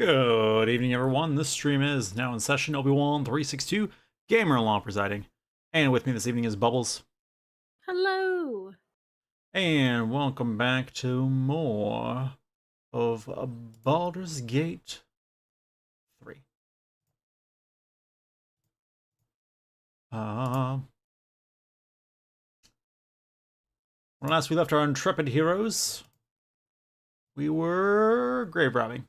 Good evening, everyone. This stream is now in session. Obi-Wan 362, Gamer Law presiding. And with me this evening is Bubbles. Hello. And welcome back to more of Baldur's Gate 3. When last we left our intrepid heroes, we were grave robbing.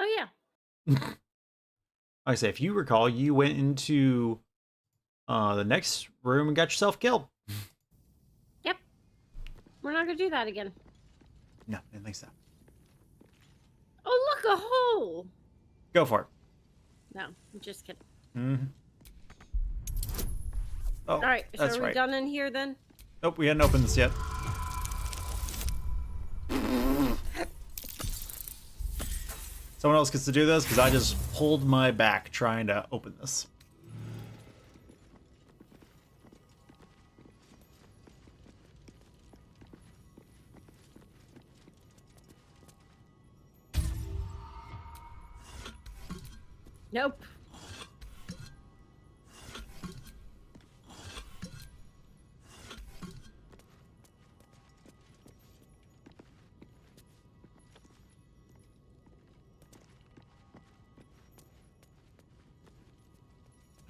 Oh, yeah. Like I say, if you recall, you went into the next room and got yourself killed. Yep. We're not going to do that again. No, didn't think so. Oh, look, a hole. Go for it. No, I'm just kidding. Mm-hmm. Oh, all right, so that's are we right. done in here then? Nope, we hadn't opened this yet. Someone else gets to do this because I just pulled my back trying to open this. Nope.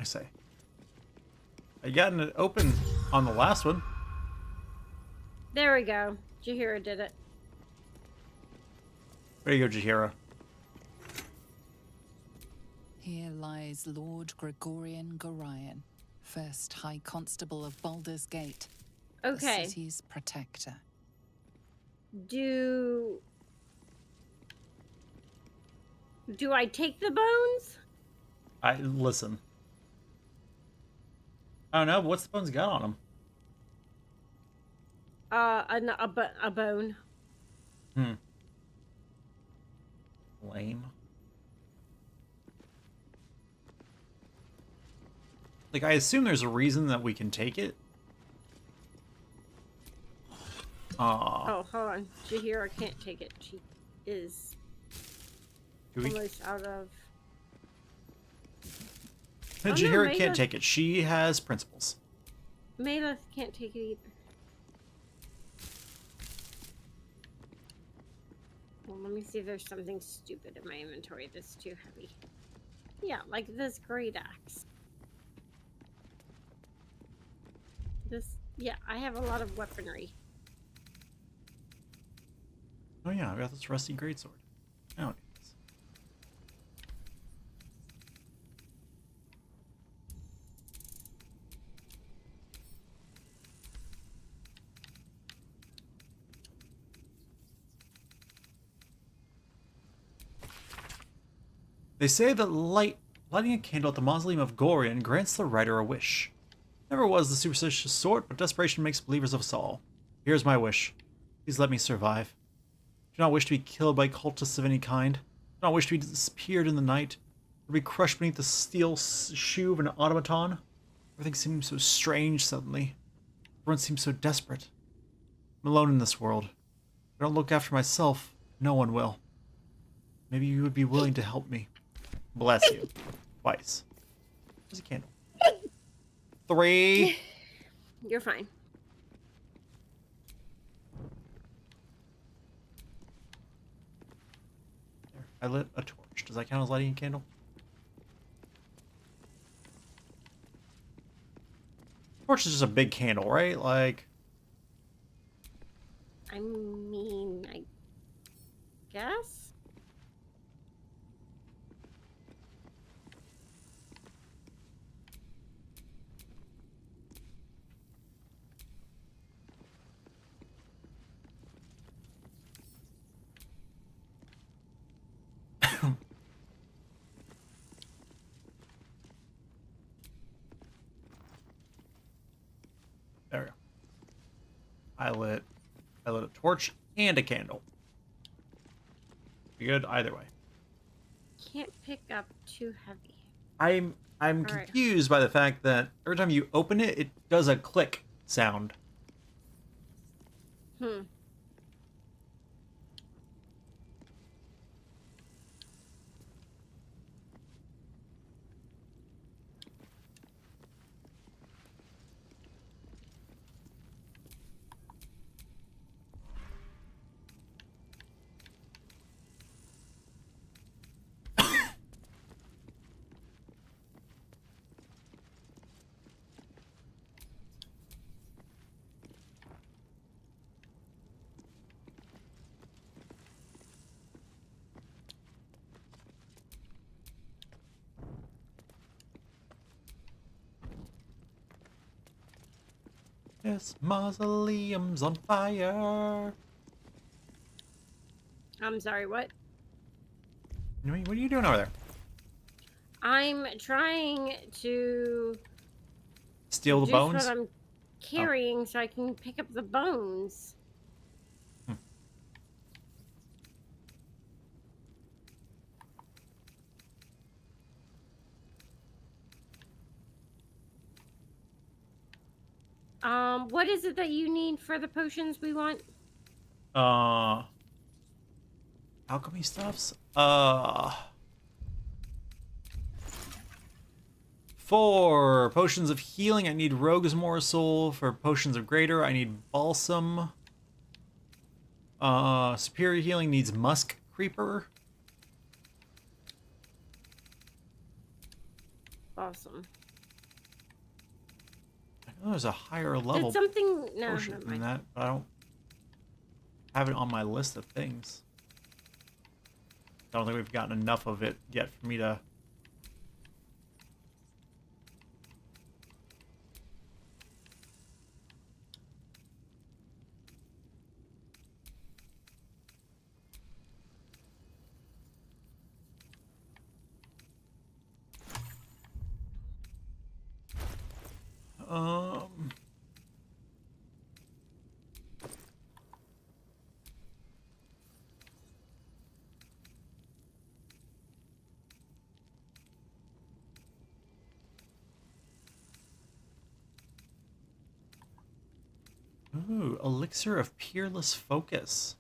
I say. I got it open on the last one. There we go. Jaheira did it. There you go, Jaheira. Here lies Lord Gregorian Gorion, first High Constable of Baldur's Gate, Okay. the city's protector. Do I take the bones? Listen. I don't know. What's the bones got on them? A bone. Lame. Like, I assume there's a reason that we can take it. Oh, hold on. Jaheira can't take it. She is almost out of... Jaheira can't take it. She has principles. Mela can't take it either. Well, let me see if there's something stupid in my inventory that's too heavy. Yeah, like this great axe. Yeah, I have a lot of weaponry. Oh yeah, I got this rusty greatsword. I don't need this. They say that lighting a candle at the mausoleum of Gorion grants the writer a wish. Never was the superstitious sort, but desperation makes believers of us all. Here's my wish. Please let me survive. Do not wish to be killed by cultists of any kind. Do not wish to be disappeared in the night, or be crushed beneath the steel shoe of an automaton. Everything seems so strange suddenly. Everyone seems so desperate. I'm alone in this world. If I don't look after myself, no one will. Maybe you would be willing to help me. Bless you. Twice. There's a candle. 3. You're fine. There. I lit a torch. Does that count as lighting a candle? Torch is just a big candle, right? Like... I mean, I guess? There we go. I lit a torch and a candle. Be good either way. Can't pick up too heavy. I'm confused by the fact that every time you open it, it does a click sound. This mausoleum's on fire. I'm sorry, what? What are you doing over there? I'm trying to Steal the reduce bones? what I'm carrying so I can pick up the bones. What is it that you need for the potions we want? Alchemy stuffs? For potions of healing, I need Rogue's Morsel. For potions of greater, I need Balsam. Superior healing needs Musk Creeper. Awesome. I know there's a higher level Did something... No, potion never than mind. that, but I don't have it on my list of things. I don't think we've gotten enough of it yet for me to... Um... Ooh, Elixir of Peerless Focus.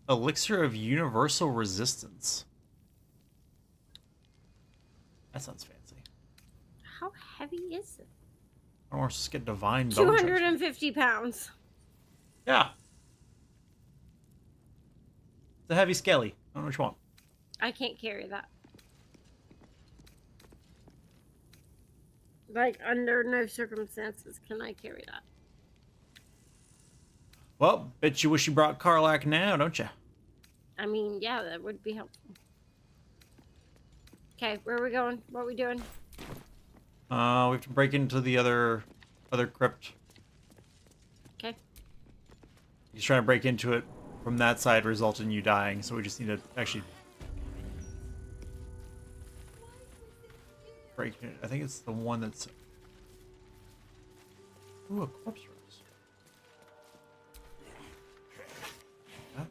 Elixir of Universal Resistance. That sounds fancy. How heavy is it? I don't want to just get Divine Bone. 250 pounds. Yeah. It's a heavy skelly. I don't know what you want. I can't carry that. Like, under no circumstances can I carry that. Well, bet you wish you brought Karlach now, don't you? I mean, yeah, that would be helpful. Okay, where are we going? What are we doing? We have to break into the other crypt. Okay. He's trying to break into it from that side, result in you dying. So we just need to actually break it. I think it's the one that's... Ooh, a corpse rose. Huh?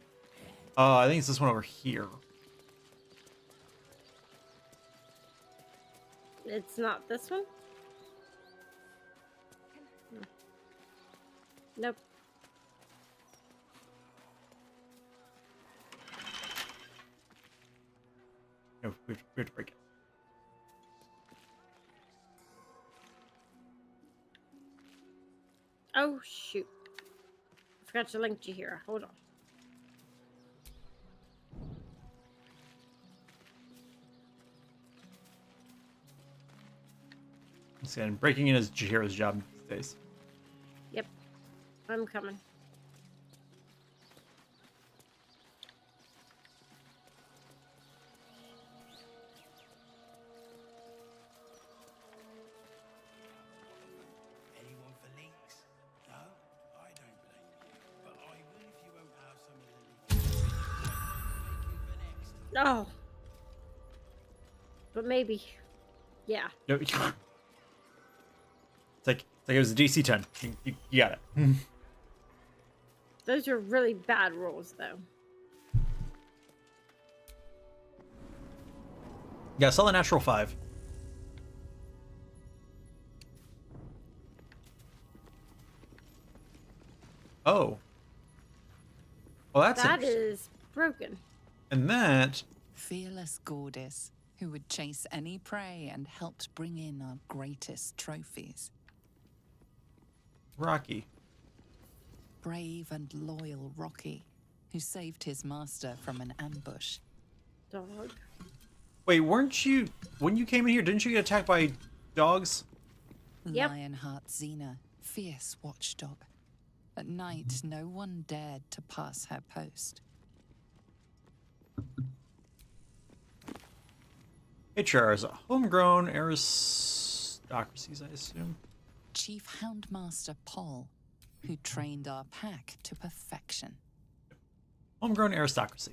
I think it's this one over here. It's not this one? Nope. No, we have to break it. Oh, shoot. I forgot to link Jaheira. Hold on. And breaking in is Jaheira's job these days. Yep. I'm coming. Anyone for links? No, I don't blame you. But I will if you won't have some of the links. For next time. Oh. But maybe. Yeah. No, it's like it was a DC 10. You got it. Those are really bad rolls, though. Yeah, sell a natural 5. Oh. Well, that's That interesting. is broken. And that... Fearless Gordis, who would chase any prey and helped bring in our greatest trophies. Rocky. Brave and loyal Rocky, who saved his master from an ambush. Dog. Wait, weren't you when you came in here? Didn't you get attacked by dogs? Yep. Lionheart Xena, fierce watchdog. At night, no one dared to pass her post. HRs, homegrown aristocracies, I assume. Chief Houndmaster Paul, who trained our pack to perfection. Homegrown aristocracy.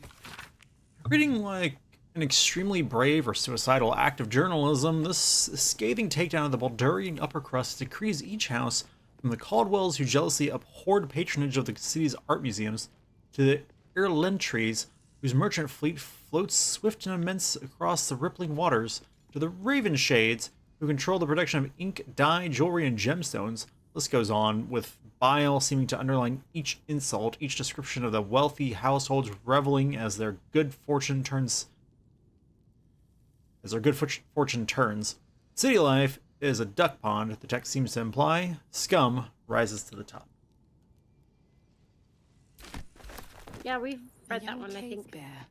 Reading like an extremely brave or suicidal act of journalism, this scathing takedown of the Baldurian upper crust decrees each house, from the Caldwells who jealously abhorred patronage of the city's art museums, to the Irlentries whose merchant fleet floats swift and immense across the rippling waters, to the Ravenshades who control the production of ink, dye, jewelry, and gemstones. List goes on, with bile seeming to underline each insult, each description of the wealthy households reveling as their good fortune turns. City life is a duck pond, the text seems to imply. Scum rises to the top. Yeah, we've A read that young one, I cave think. bear,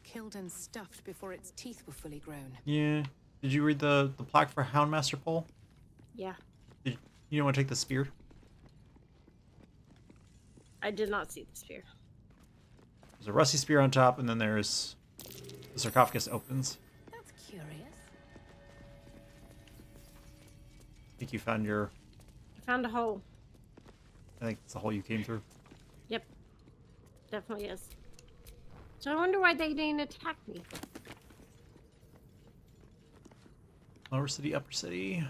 killed and stuffed before its teeth were fully grown. Yeah. Did you read the plaque for Houndmaster Pole? Yeah. You don't want to take the spear? I did not see the spear. There's a rusty spear on top, and then there's the sarcophagus opens. That's curious. I think you found your. I found a hole. I think it's the hole you came through. Yep. Definitely is. So I wonder why they didn't attack me. Lower city, upper city.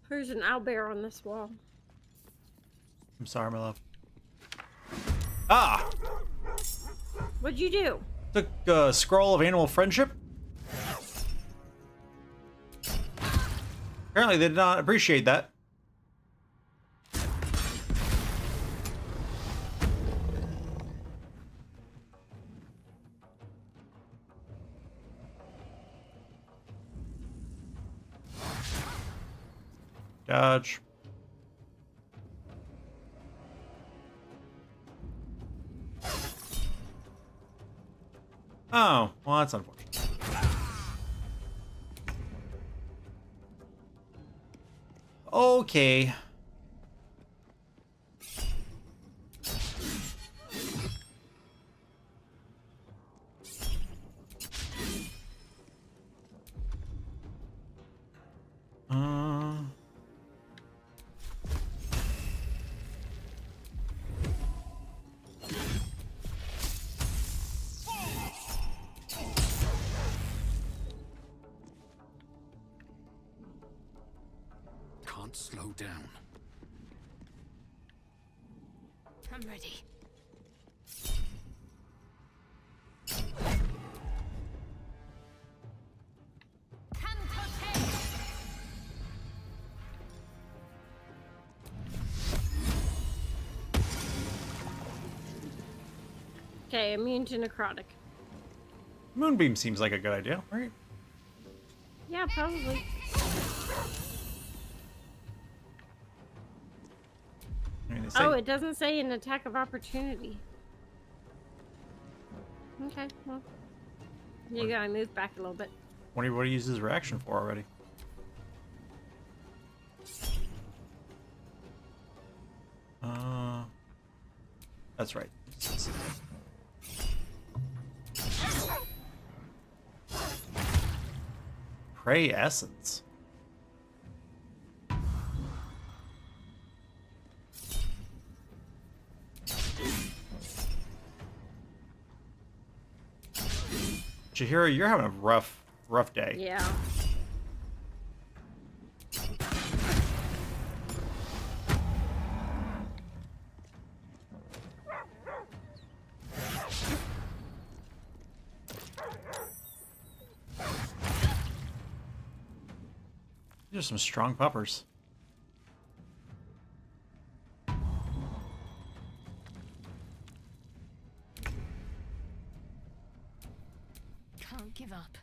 There's an owlbear on this wall. I'm sorry, my love. Ah! What'd you do? Took a scroll of animal friendship. Apparently, they did not appreciate that. Dodge. Oh, well, that's unfortunate. Okay. Uh... Can't slow down. I'm ready. Okay, immune to necrotic. Moonbeam seems like a good idea, right? Yeah, probably. I mean, they say Oh, it doesn't say an attack of opportunity. Okay, well. You gotta move back a little bit. wonder what he used his reaction for already. That's right. Prey essence. Chihiro, you're having a rough day. Yeah. These are some strong puppers. Can't give up.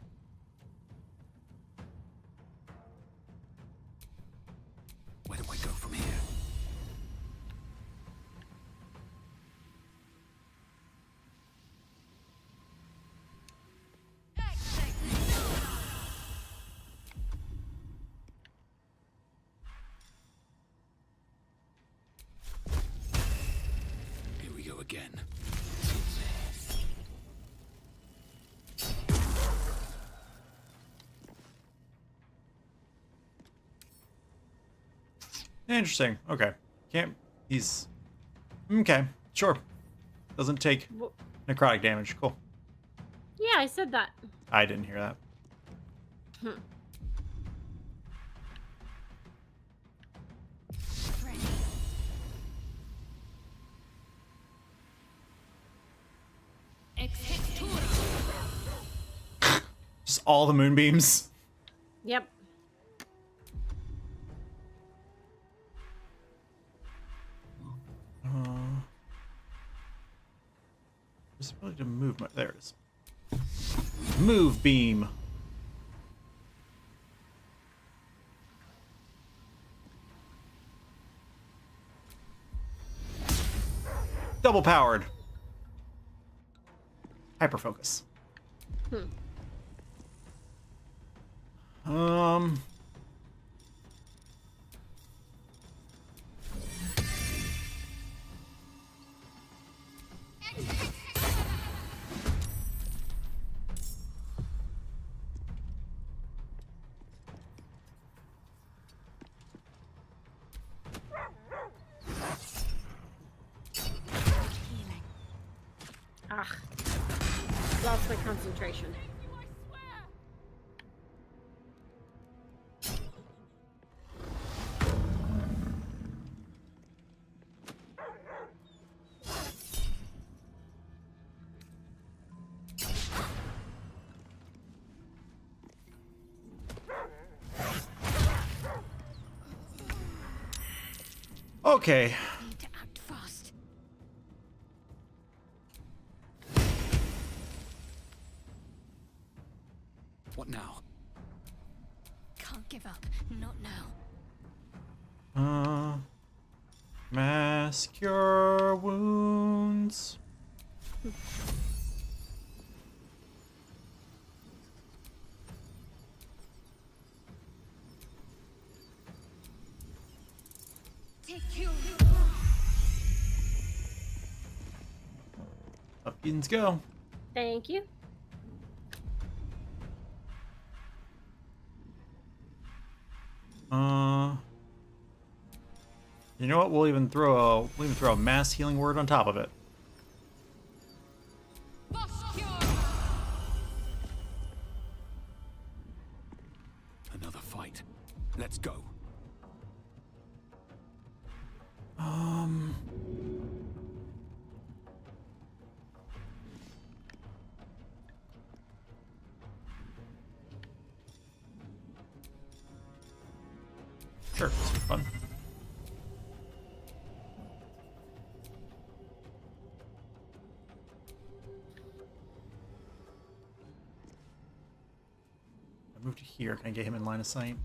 Where do I go from here? again. Interesting. Okay. Can't. He's. Okay. Sure. Doesn't take necrotic damage. Cool. Yeah, I said that. I didn't hear that. Just all the moonbeams. Yep. There's ability to move. There it is. Move beam. Double powered. Hyper focus. Ah. Lost my concentration. Okay. Need to act fast. What now? Can't give up. Not now. Mask your wounds. Take you. Up beans go. Thank you. You know what? We'll even throw a mass healing word on top of it. Another fight. Let's go. Sure, this is fun. I moved to here. Can I get him in line of sight?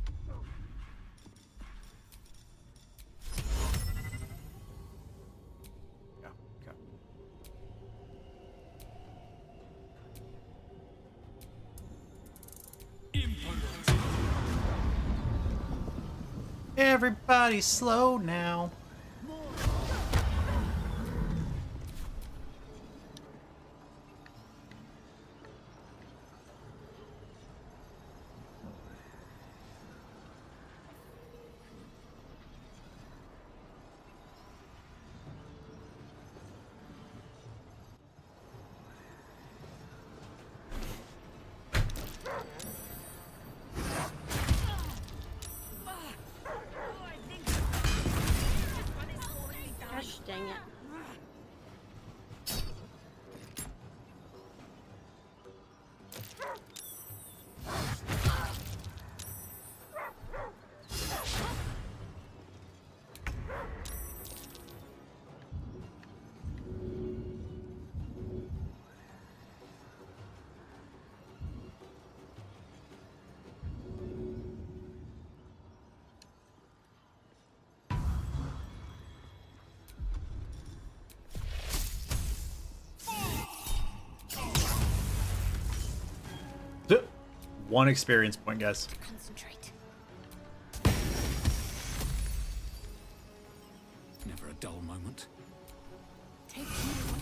Yeah, okay. Everybody slow now. Gosh dang it. One experience point, guys. Concentrate. Never a dull moment. Take you.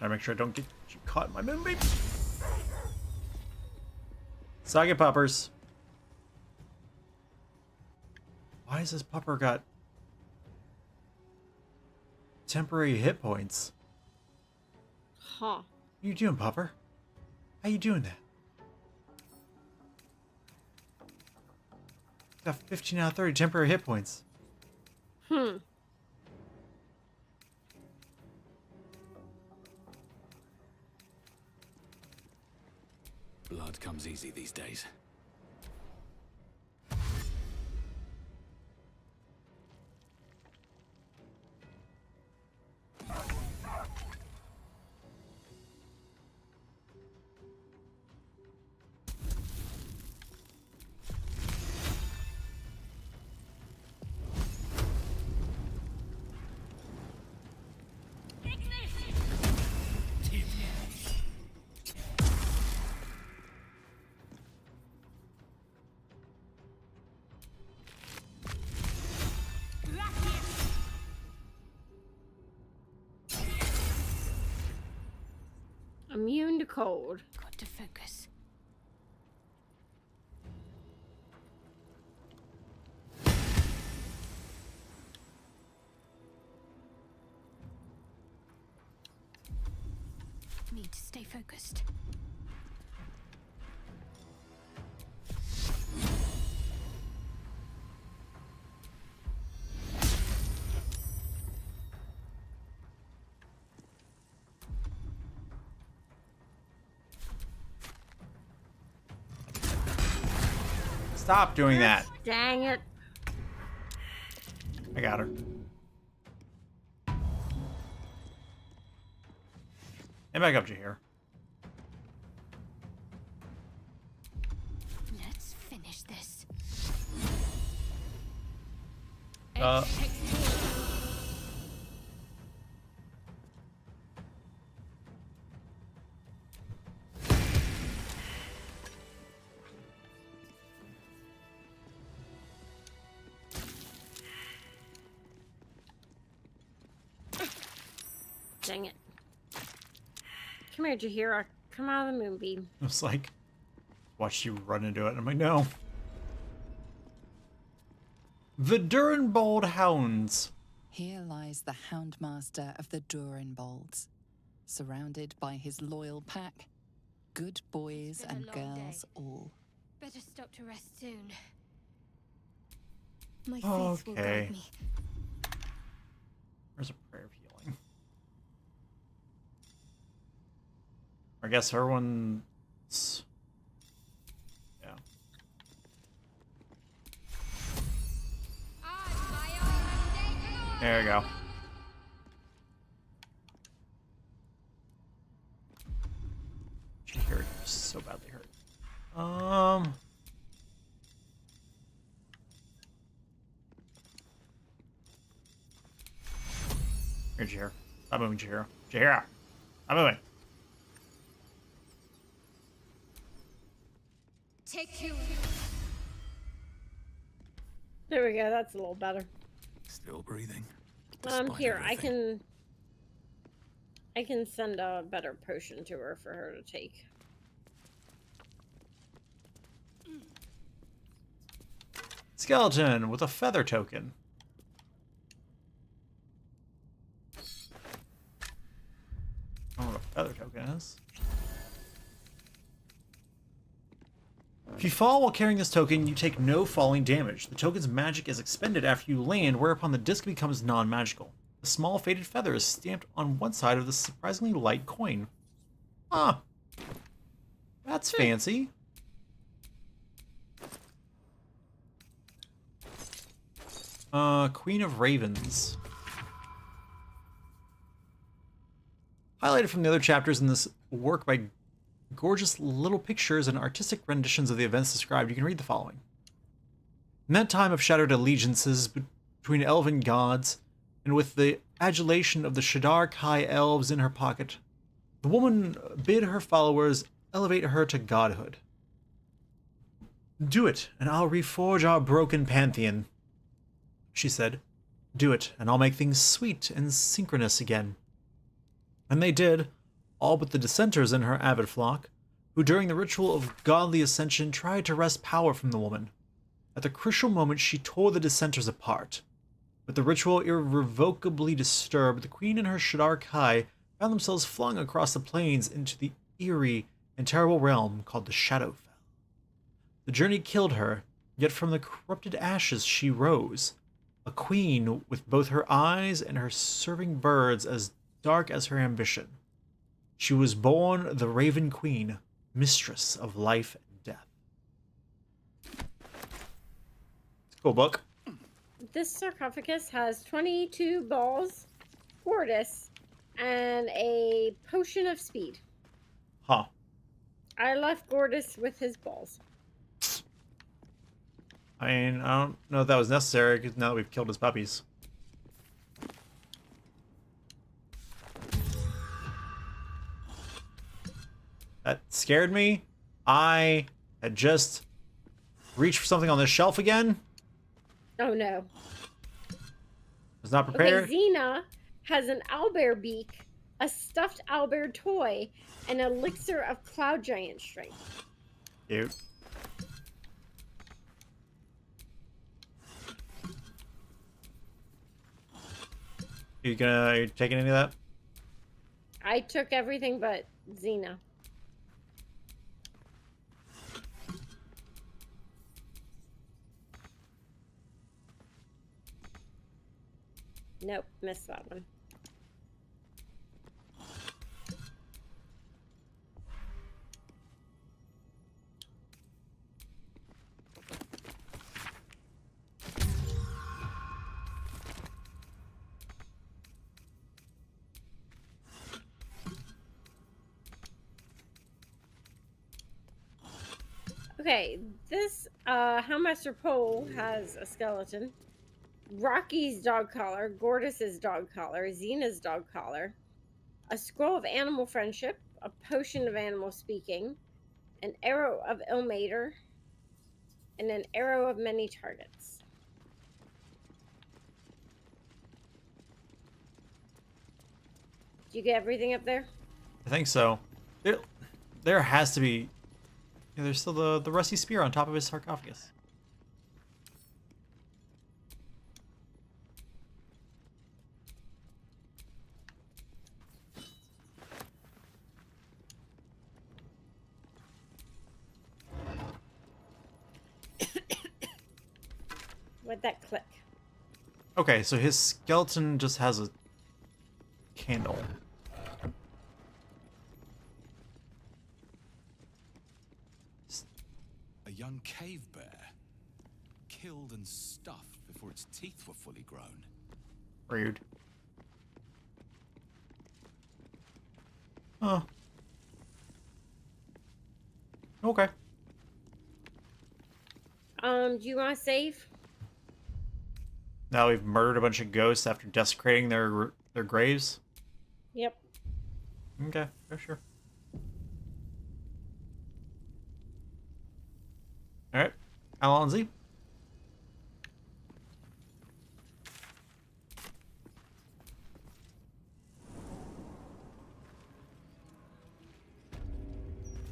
I make sure I don't get you caught in my moonbeam. Socket puppers. Why has this pupper got temporary hit points? Huh. What are you doing, pupper? How you doing that? Got 15 out of 30 temporary hit points. Blood comes easy these days. Immune to cold. Got to focus. Need to stay focused. Stop doing that. Dang it. I got her. And back up to here. Let's finish this. Dang it. Come here, Jaheira. Come out of the moonbeam. I was like, watch you run into it. And I'm like, no. The Durenbold Hounds. Here lies the Houndmaster of the Durenbolds, surrounded by his loyal pack, good boys It's been a and long girls day. all. Better stop to rest soon. My faith will Okay. guide me. There's a prayer of healing. I guess everyone's... Yeah. There we go. Jaheira is so badly hurt. Here, Jaheira. Stop moving, Jaheira. Jaheira! Stop moving. Take you. There we go. That's a little better. Still breathing. Here, I can send a better potion to her for her to take. Skeleton with a feather token. I don't know what a feather token is. If you fall while carrying this token, you take no falling damage. The token's magic is expended after you land, whereupon the disc becomes non-magical. A small faded feather is stamped on one side of the surprisingly light coin. Ah, that's fancy. Queen of Ravens. Highlighted from the other chapters in this work by gorgeous little pictures and artistic renditions of the events described, you can read the following. In that time of shattered allegiances between elven gods, and with the adulation of the Shadar Kai elves in her pocket, the woman bid her followers elevate her to godhood. Do it, and I'll reforge our broken pantheon, she said. Do it, and I'll make things sweet and synchronous again. And they did, all but the dissenters in her avid flock, who during the ritual of godly ascension tried to wrest power from the woman. At the crucial moment, she tore the dissenters apart. With the ritual irrevocably disturbed, the queen and her Shadar Kai found themselves flung across the plains into the eerie and terrible realm called the Shadowfell. The journey killed her, yet from the corrupted ashes she rose, a queen with both her eyes and her serving birds as dark as her ambition. She was born the Raven Queen, mistress of life and death. It's a cool book. This sarcophagus has 22 balls, Gortys, and a potion of speed. Huh. I left Gortys with his balls. I mean, I don't know if that was necessary, because now that we've killed his puppies. That scared me. I had just reached for something on this shelf again. Oh no. Was not prepared. Okay, Xena has an owlbear beak, a stuffed owlbear toy, and an elixir of cloud giant strength. Cute. Are you taking any of that? I took everything but Xena. Nope, missed that one. Okay, this Houndmaster Pole has a skeleton. Rocky's dog collar, Gortys's dog collar, Xena's dog collar, a scroll of animal friendship, a potion of animal speaking, an arrow of Ilmater, and an arrow of many targets. Did you get everything up there? I think so. There has to be. Yeah, there's still the rusty spear on top of his sarcophagus. Where'd that click? Okay, so his skeleton just has a candle. A young cave bear, killed and stuffed before its teeth were fully grown. Rude. Huh. Okay. Do you want to save? Now we've murdered a bunch of ghosts after desecrating their graves. Yep. Okay, yeah, sure. All right, Alonzi.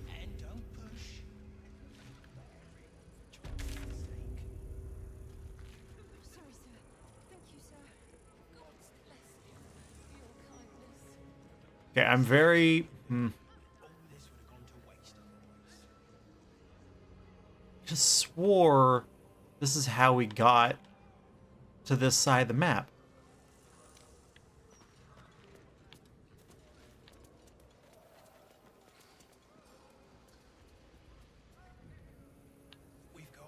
And don't push. Sorry, sir. Thank you, sir. God bless you for your kindness. Okay, I'm very. All this would have gone to waste otherwise. Just swore this is how we got to this side of the map. We've got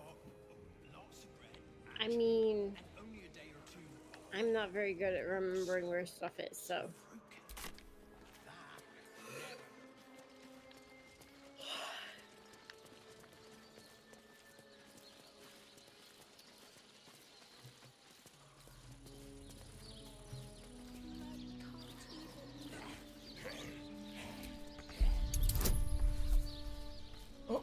lots of bread. I mean, Only a day or two of I'm not very good at remembering where stuff is, so. fruit. Oh.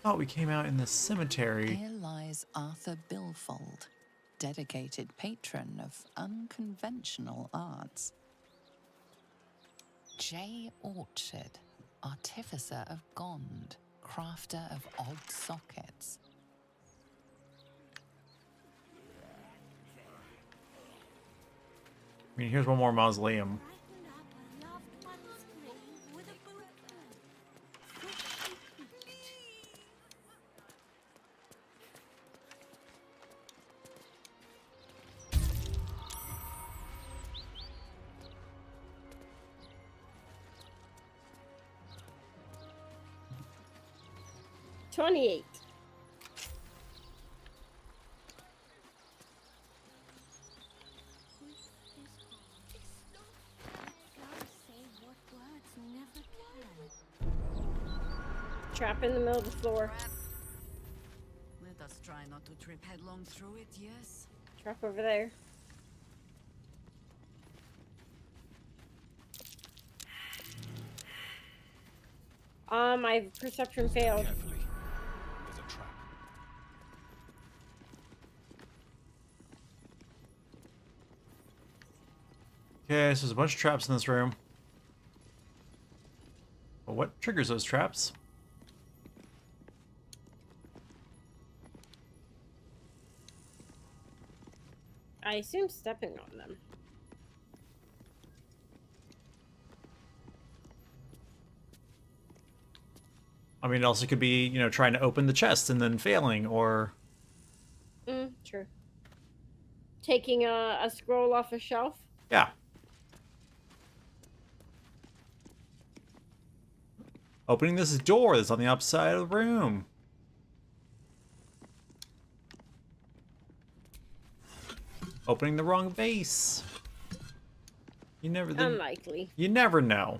thought we came out in the cemetery. Here lies Arthur Bilfold, dedicated patron of unconventional arts. J. Orchard, artificer of Gond, crafter of odd sockets. I mean, here's one more mausoleum. $28. Trap in the middle of the floor. Let us try not to trip headlong through it, yes? Trap over there. My perception failed. Carefully. There's a trap. Okay, so there's a bunch of traps in this room. But what triggers those traps? I assume stepping on them. I mean, it also could be, you know, trying to open the chest and then failing, or... True. Taking a scroll off a shelf. Yeah. Opening this door that's on the opposite side of the room. Opening the wrong vase. You never... Unlikely. You never know.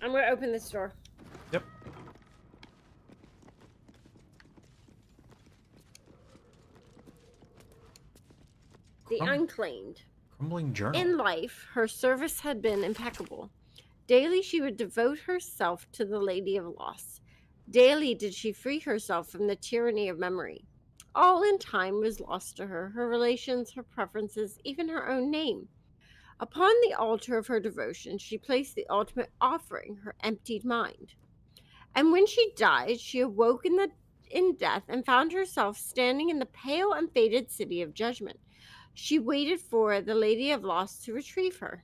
I'm gonna open this door. Yep. The unclaimed. Crumbling journal. In life, her service had been impeccable. Daily she would devote herself to the Lady of Loss. Daily did she free herself from the tyranny of memory. All in time was lost to her, her relations, her preferences, even her own name. Upon the altar of her devotion, she placed the ultimate offering, her emptied mind. And when she died, she awoke in death and found herself standing in the pale and faded city of judgment. She waited for the Lady of Loss to retrieve her.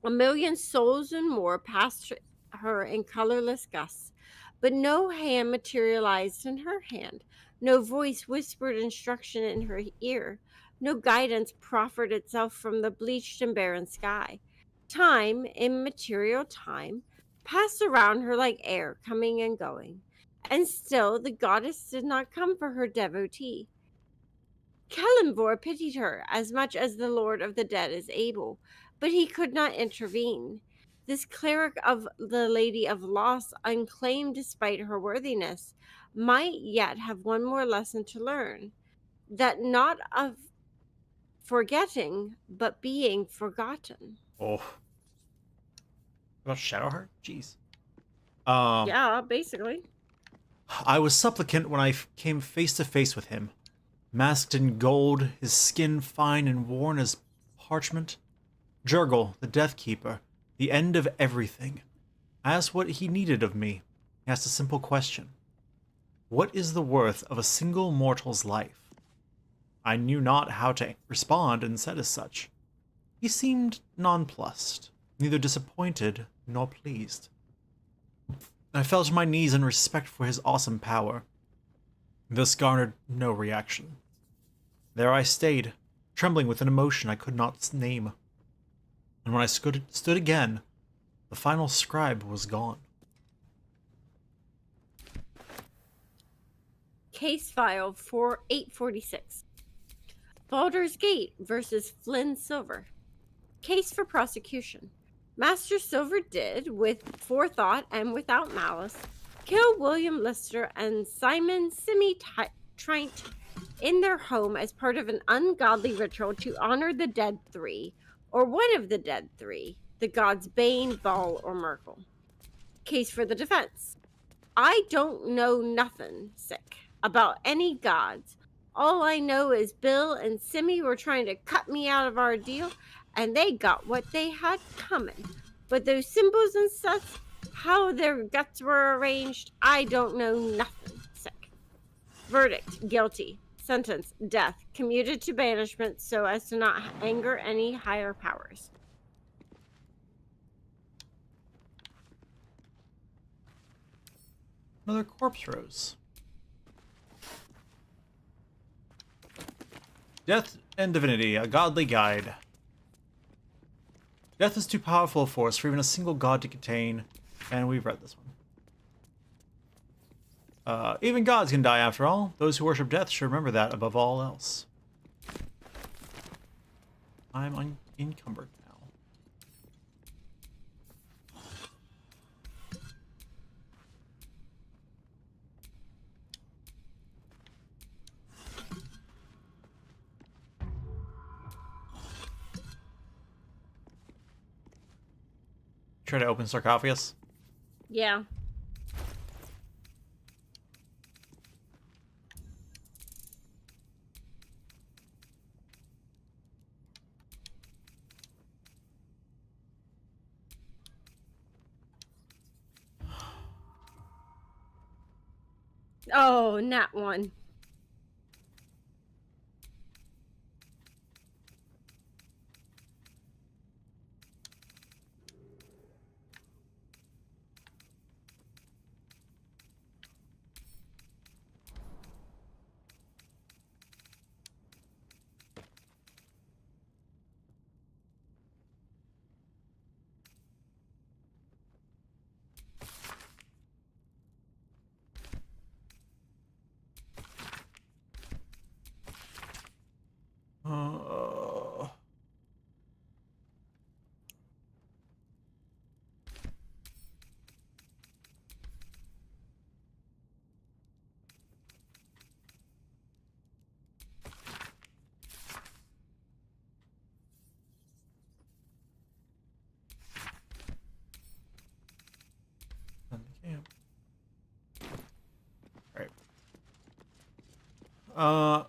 1,000,000 souls and more passed her in colorless gusts, but no hand materialized in her hand, no voice whispered instruction in her ear, no guidance proffered itself from the bleached and barren sky. Time, immaterial time, passed around her like air, coming and going, and still the goddess did not come for her devotee. Kelenvor pitied her as much as the Lord of the Dead is able, but he could not intervene. This cleric of the Lady of Loss, unclaimed despite her worthiness, might yet have one more lesson to learn, that not of forgetting, but being forgotten. Oh. About Shadowheart? Jeez. Yeah, basically. I was supplicant when I came face to face with him. Masked in gold, his skin fine and worn as parchment. Jurgle, the Death Keeper, the end of everything. I asked what he needed of me. He asked a simple question. What is the worth of a single mortal's life? I knew not how to respond and said as such. He seemed nonplussed, neither disappointed nor pleased. I fell to my knees in respect for his awesome power. This garnered no reaction. There I stayed, trembling with an emotion I could not name. And when I stood again, the final scribe was gone. Case file 4846. Baldur's Gate versus Flynn Silver. Case for prosecution. Master Silver did, with forethought and without malice, kill William Lister and Simon Trent in their home as part of an ungodly ritual to honor the dead three, or one of the dead three, the gods Bane, Baal, or Merkel. case for the defense. I don't know nothing, sick, about any gods. All I know is Bill and Simmy were trying to cut me out of our deal, and they got what they had coming. But those symbols and such, how their guts were arranged, I don't know nothing, sick. Verdict, guilty. Sentence, death. Commuted to banishment so as to not anger any higher powers. Another corpse rose. Death and Divinity, a godly guide. Death is too powerful a force for even a single god to contain, and we've read this one. Even gods can die after all. Those who worship death should remember that above all else. I'm unencumbered now. Try to open sarcophagus. Yeah. Oh, not one.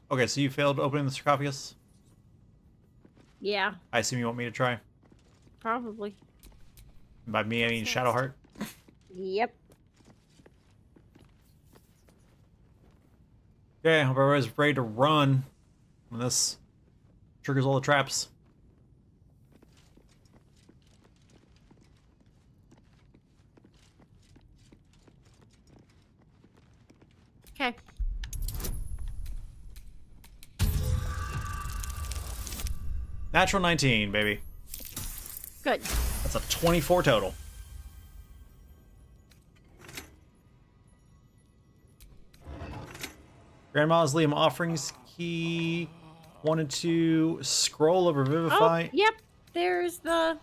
Okay, so you failed opening the sarcophagus? Yeah, I assume you want me to try? probably. By me, I mean Shadowheart. Yep. Okay, hope everybody's ready to run when this triggers all the traps. Okay. Natural 19, baby. Good. That's a 24 total. Grand Mausoleum Offerings Key. 1 and 2. Scroll of Revivify. Oh, yep. There's the...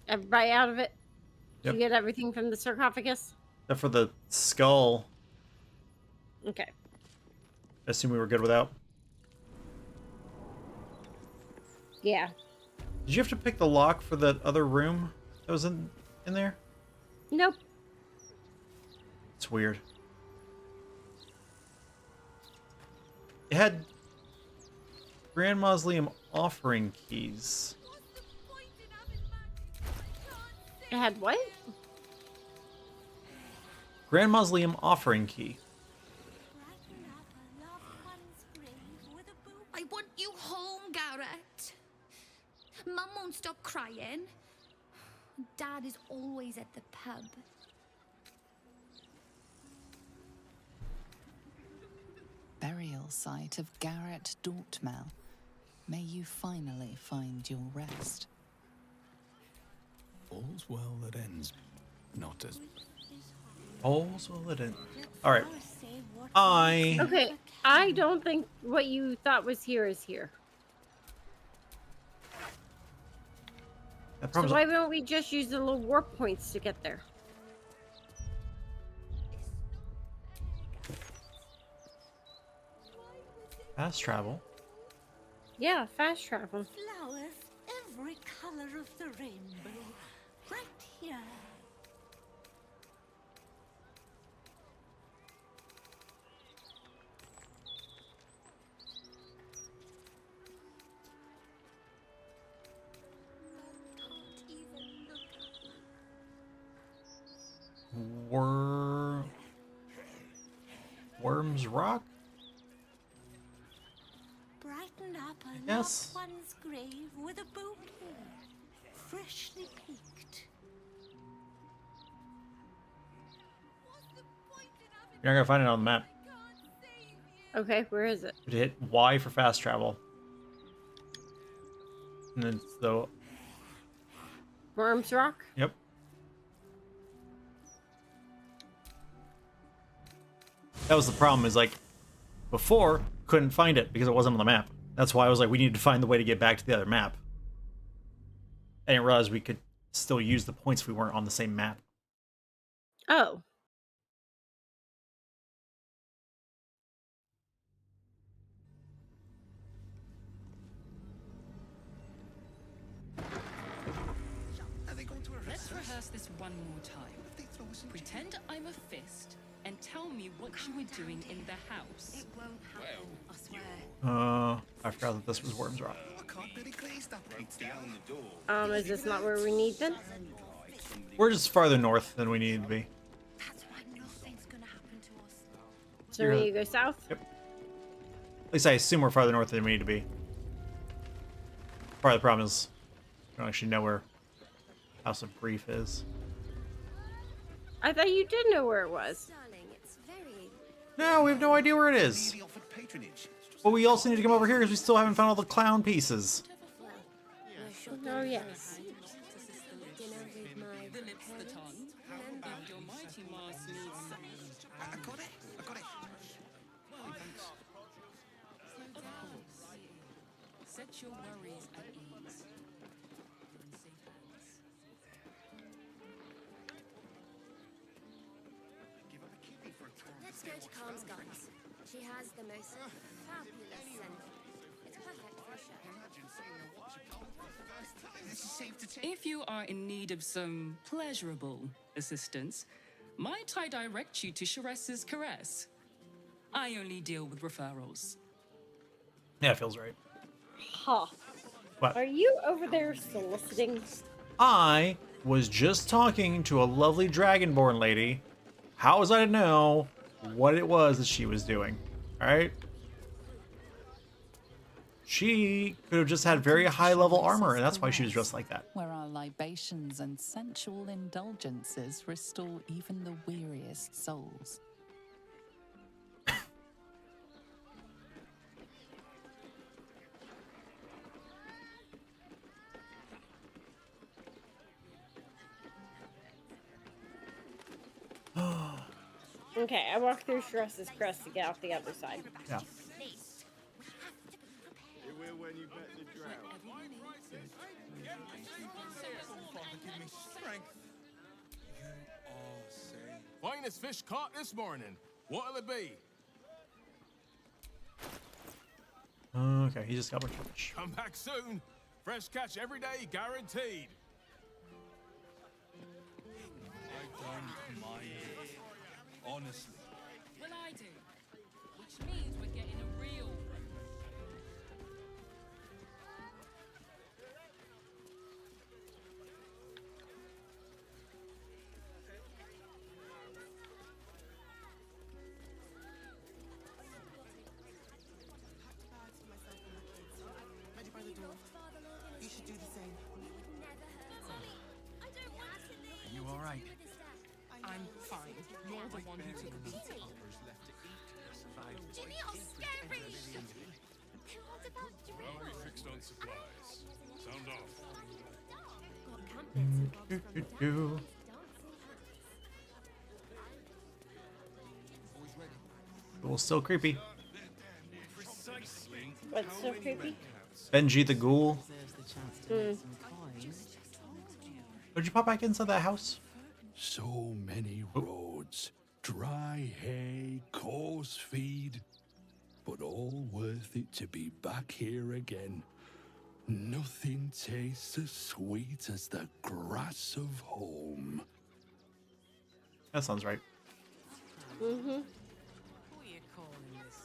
Everybody out of it? Did Yep. you get everything from the sarcophagus? Except for the skull. Okay. I assume we were good without. Yeah. Did you have to pick the lock for that other room that was in there? Nope. It's weird. It had Grand Mausoleum Offering Keys. It had what? Grand Mausoleum Offering Key. I want you home, Garrett. Mum won't stop crying. Dad is always at the pub. Burial site of Garrett Dortmel. May you finally find your rest. All's well that ends. Not as All's well that ends. Alright. I... Okay, I don't think what you thought was here is here. That So problem's- why don't we just use the little warp points to get there? Fast travel. Yeah, fast travel. Flowers every color of the rainbow. Right here. Worms Rock? Brighten up a Yes. loved one's grave with a bouquet, freshly picked. You're not gonna find it on the map. Okay, where is it? But hit Y for fast travel. And then the Worms Rock? yep. That was the problem, is like before couldn't find it because it wasn't on the map. That's why I was like, we needed to find the way to get back to the other map. I didn't realize we could still use the points if we weren't on the same map. Oh. Let's rehearse this one more time. Pretend I'm a fist and tell me what you were doing in the house. It won't happen, I swear. I forgot that this was Worms Rock. Is this not where we need them? We're just farther north than we needed to be. That's why nothing's gonna happen to us. So we need to go south? Yep. At least I assume we're farther north than we need to be. Part of the problem is we don't actually know where House of Grief is. I thought you did know where it was. Darling, it's very... No, we have no idea where it is. But we also need to come over here because we still haven't found all the clown pieces. Oh, yes. Dinner with my The lips, the tongue. If your mighty Mars needs I got it. I got it. set your worries at ease. You're in safe hands. Let's go to Calm's Gardens. She has the most fabulous scent. It's perfect for a show. If you are in need of some pleasurable assistance, might I direct you to Shares's Caress? I only deal with referrals. Yeah, feels right. Huh. What? Are you over there soliciting? I was just talking to a lovely Dragonborn lady. How was I to know what it was that she was doing? Alright? She could have just had very high level armor, and that's why she was dressed like that. Where our libations and sensual indulgences restore even the weariest souls. Okay, I walked through Stress's Crest to get out the other side. Yeah. Finest fish caught this morning. What'll it be? Okay, he just got a bunch of fish. Come back soon. Fresh catch every day, guaranteed. I don't mind. Honestly. Well, I do. Which means we're getting a real... Are you alright? I'm fine. You're the one who took a beating. Jimmy, you're scary! What about Well, we fixed on supplies. Sound off. Well, still creepy. What's so creepy? Benji the Ghoul. Hmm. Did you pop back inside that house? So many roads, dry hay, coarse feed. but all worth it to be back here again. Nothing tastes as sweet as the grass of home. That sounds right. Mm-hmm. Who are you calling this?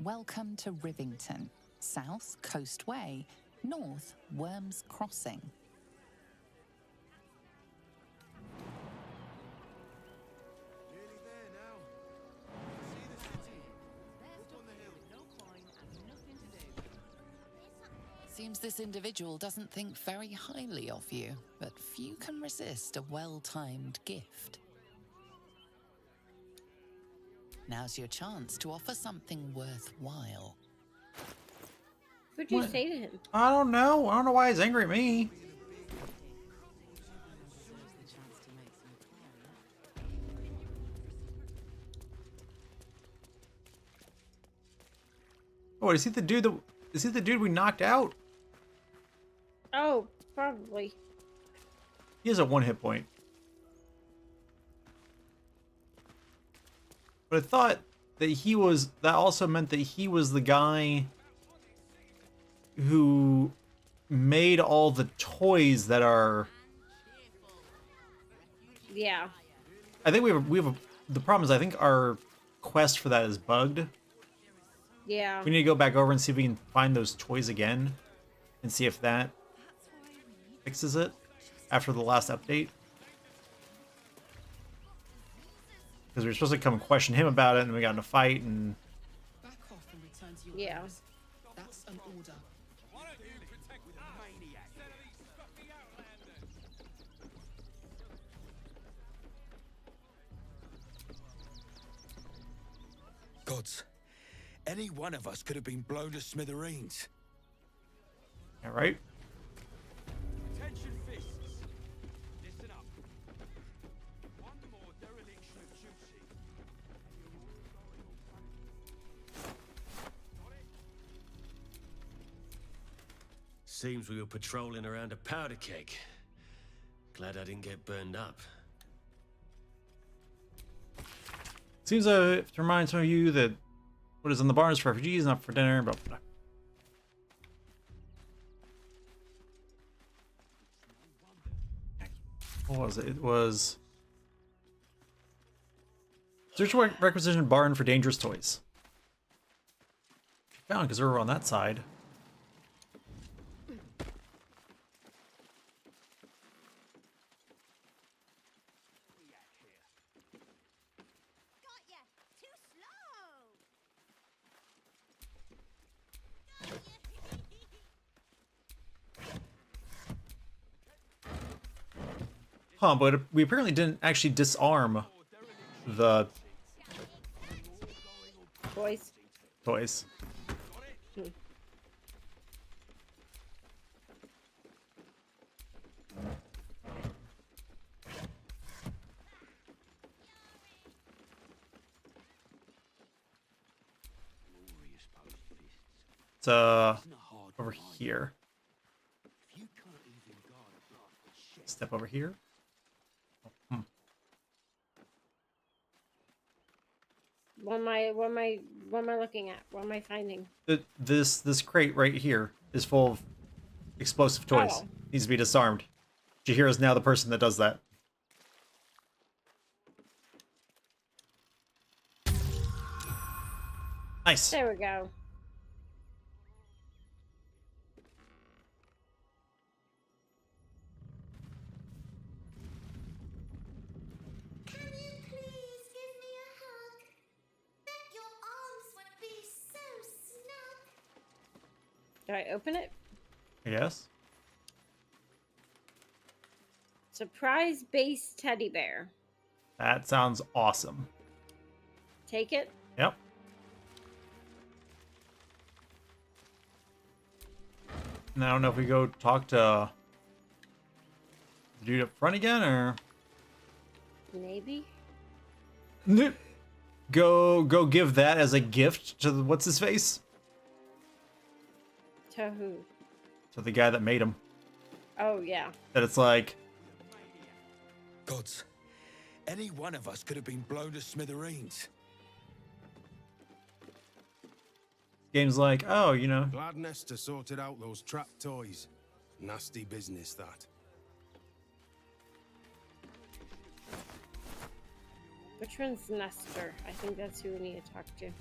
Welcome to Rivington. South, Coast Way. North, Worms Crossing. Seems this individual doesn't think very highly of you, but few can resist a well-timed gift. Now's your chance to offer something worthwhile. What'd you What? say to him? I don't know. I don't know why he's angry at me. Oh, is he the dude that? Is he the dude we knocked out? Oh, probably. He has a 1 hit point. But I thought that he was. That also meant that he was the guy who made all the toys that are. Yeah. I think the problem is I think our quest for that is bugged. Yeah. We need to go back over and see if we can find those toys again and see if that fixes it after the last update. Because we were supposed to come and question him about it and we got in a fight and... Back off and return to your Yeah. quarters. That's an order. Gods, any one of us could have been blown to smithereens. All right. Attention fists. Listen up. One more dereliction of duty. Seems we were patrolling around a powder keg. Glad I didn't get burned up. Seems to remind some of you that what is in the barn is for refugees, not for dinner, blah, blah, blah. What was it? It was... Search requisition barn for dangerous toys. Found because we were on that side. Huh, but we apparently didn't actually disarm the Boys. toys. It's over here. Step over here. What am I looking at? What am I finding? This crate right here is full of explosive toys. Oh. Needs to be disarmed. Jahir is now the person that does that. Nice. There we go. Do I open it? Yes. Surprise base teddy bear. That sounds awesome. Take it. Yep. And I don't know if we go talk to the dude up front again or Maybe. go give that as a gift to what's his face. To who? To the guy that made him. Oh, yeah. That it's like, Gods, any one of us could have been blown to smithereens. game's like, oh, you know, Glad Nestor sorted out those trap toys. Nasty business, that. Which one's Nestor? I think that's who we need to talk to.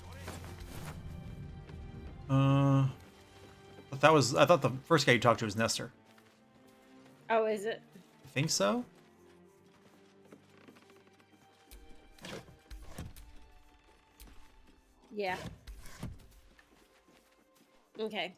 but I thought the first guy you talked to was Nestor. Oh, is it? I think so. Yeah. Okay.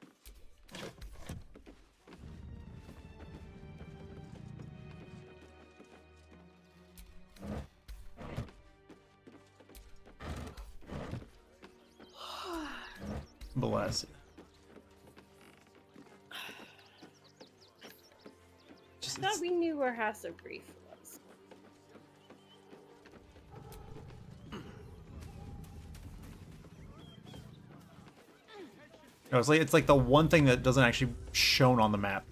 Bless you. I thought we knew where House of Grief was. No, it's like the one thing that doesn't actually shown on the map.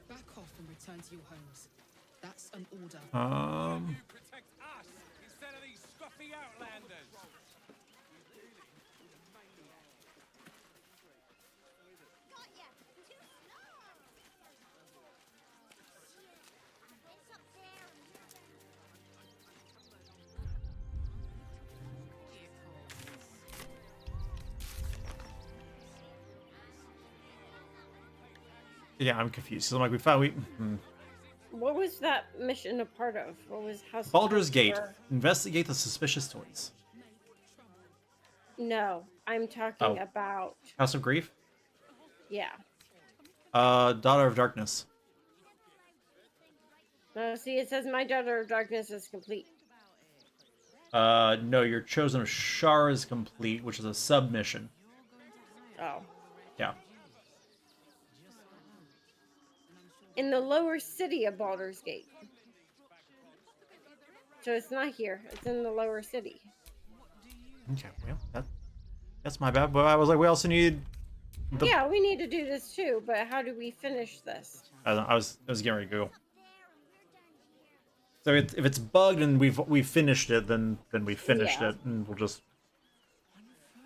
Back off and return to your homes. That's an order. Protect us instead of these scruffy outlanders. Yeah, I'm confused. So I'm like, we found What was that mission a part of? What was House Baldur's of Gate. Or- Investigate the suspicious toys. No, I'm talking Oh. about. House of Grief. Yeah. Daughter of Darkness. No, see, it says my Daughter of Darkness is complete. No, your Chosen of Shar is complete, which is a submission. Oh. Yeah. In the lower city of Baldur's Gate. So it's not here. It's in the lower city. Okay, well, that's my bad. But I was like, we also need. Yeah, we need to do this too. But how do we finish this? I was getting ready to go. So if it's bugged and we've finished it, then we finished Yeah. it, and we'll just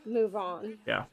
Move on. yeah.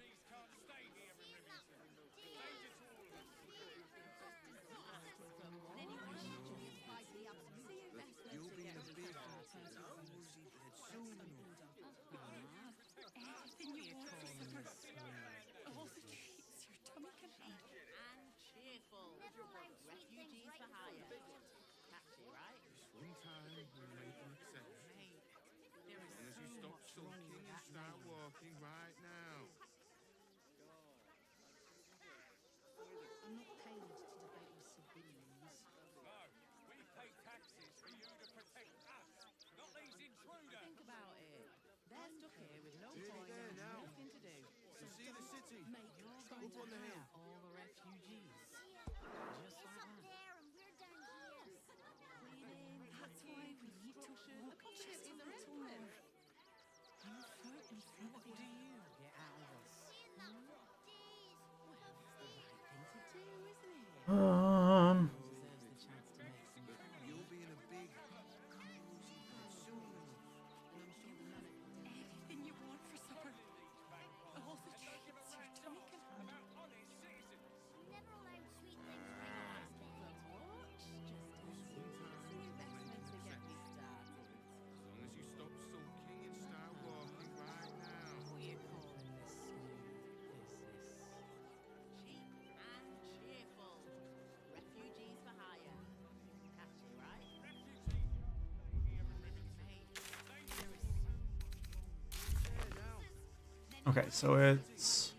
Okay, so it's...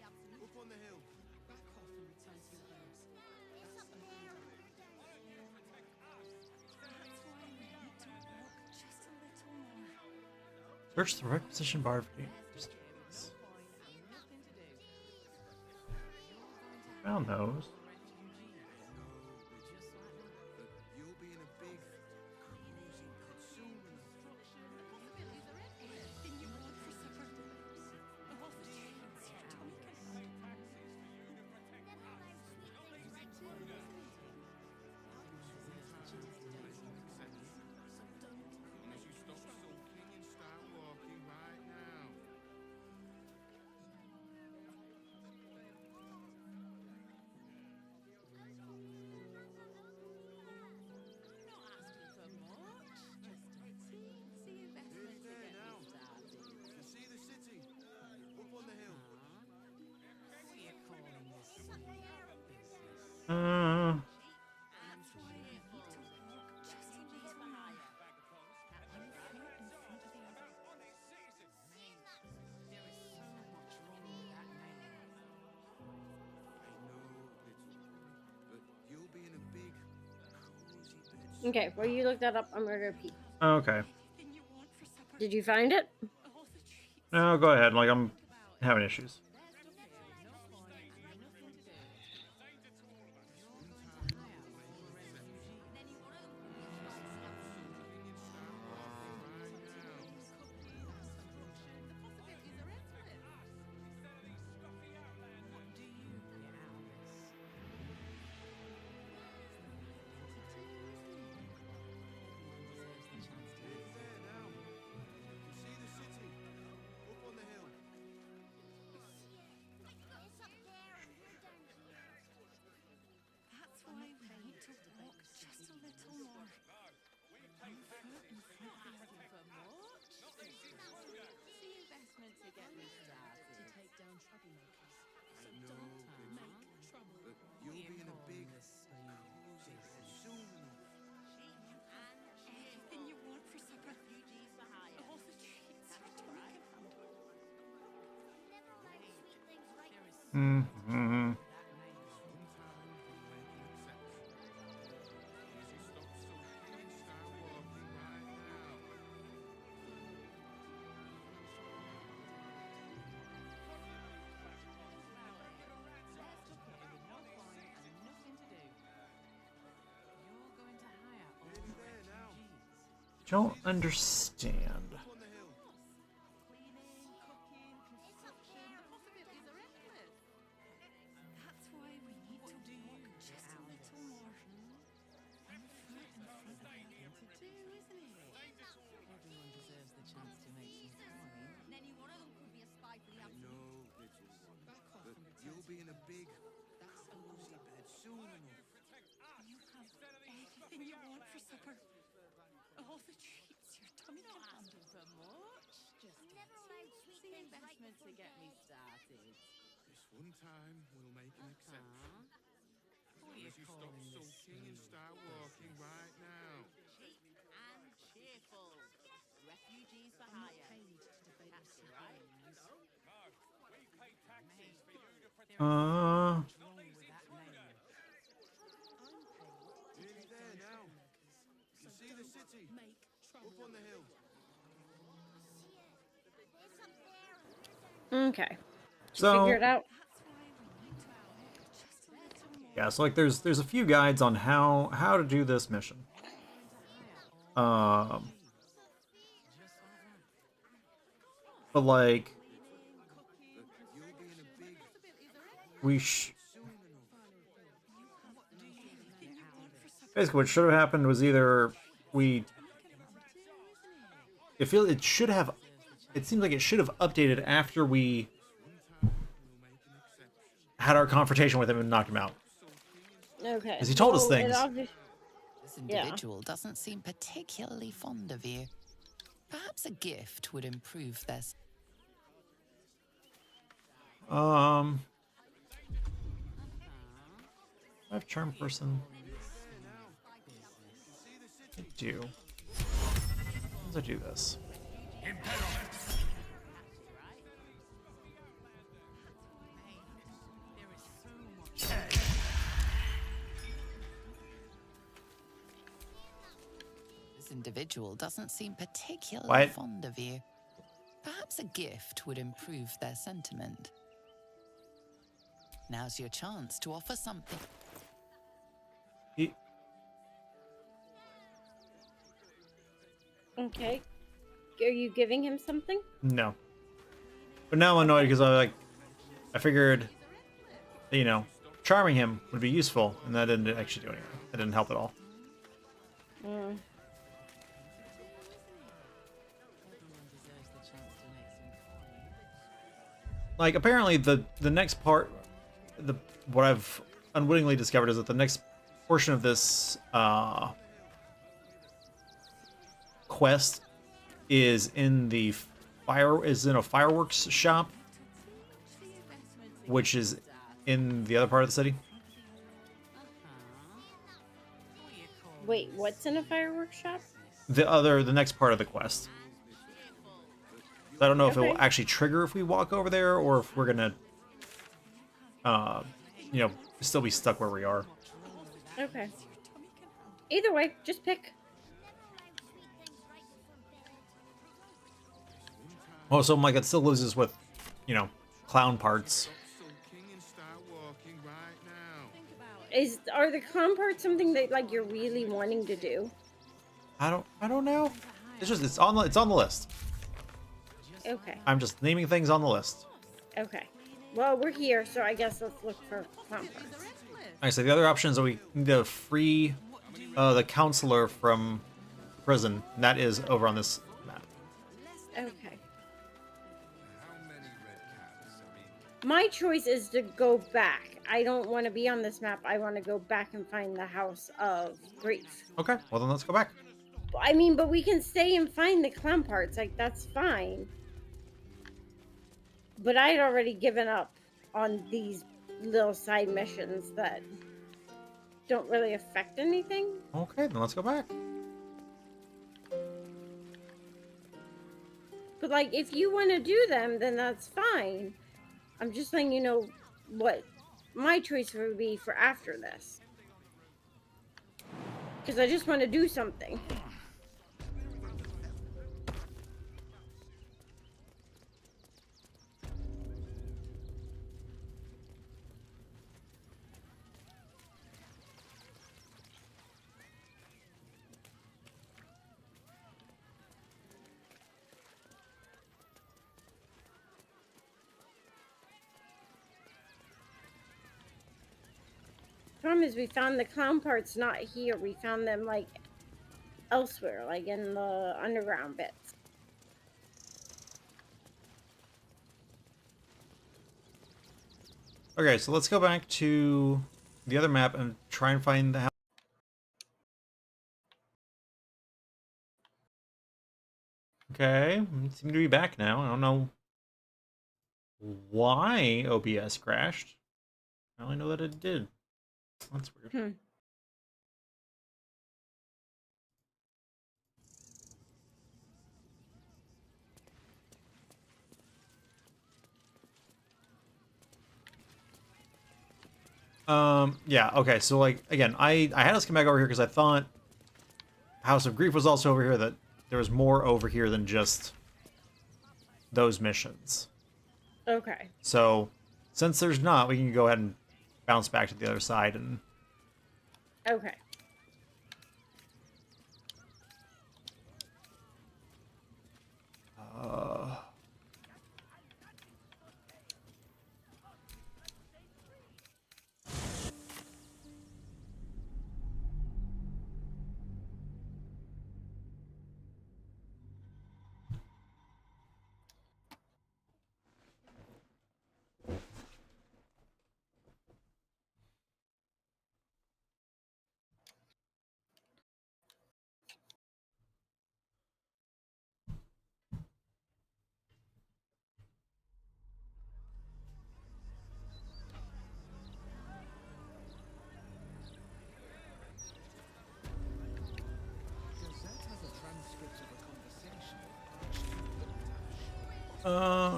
Search the requisition bar for dangerous tools. Found those. Okay, well, you look that up. I'm gonna repeat. Okay. Did you find it? No, go ahead. Like, I'm having issues. Mm-hmm. Don't understand. One time we'll make an exception. Unless you stop sulking and start walking right now. Cheap and cheerful. Refugees for hire. That's right. Nearly there now. You see the city? Up on the hill. Okay. So Figure it out. yeah, so like there's a few guides on how to do this mission. But like basically what should have happened was either it seems like it should have updated after we had our confrontation with him and knocked him out. Okay. Because he told us things. This individual doesn't seem particularly fond of you. Perhaps a gift would improve their... I have charm person. I do. How does I do this? This individual doesn't seem particularly What? fond of you. Perhaps a gift would improve their sentiment. Now's your chance to offer something. Okay. Are you giving him something? No. But now I'm annoyed because I figured, you know, charming him would be useful, and that didn't actually do anything. That didn't help at all. Mm. Like, apparently the next part, what I've unwittingly discovered is that the next portion of this quest is in a fireworks shop, which is in the other part of the city. Wait, what's in a fireworks shop? The next part of the quest. So I don't know if it will Okay. actually trigger if we walk over there, or if we're gonna, you know, still be stuck where we are. Okay. Either way, just pick. Oh, so Mike, it still loses with, you know, clown parts. Are the clown parts something that like you're really wanting to do? I don't know. It's on the list. Okay. I'm just naming things on the list. Okay. Well, we're here, so I guess let's look for clown parts. Like I said, the other option is that we need to free the counselor from prison. And that is over on this map. Okay. My choice is to go back. I don't want to be on this map. I want to go back and find the House of Grief. Okay, well then let's go back. I mean, but we can stay and find the clown parts. Like, that's fine. But I'd already given up on these little side missions that don't really affect anything. Okay, then let's go back. But, like, if you want to do them, then that's fine. I'm just letting you know what my choice would be for after this. Because I just want to do something. Problem is, we found the clown parts not here. We found them like elsewhere, like in the underground bits. Okay, so let's go back to the other map and try and find the house. Okay, we seem to be back now. I don't know why OBS crashed. I only know that it did. That's weird. Yeah, okay, so like again, I had us come back over here because I thought House of Grief was also over here, that there was more over here than just those missions. Okay. So since there's not, we can go ahead and bounce back to the other side and Okay.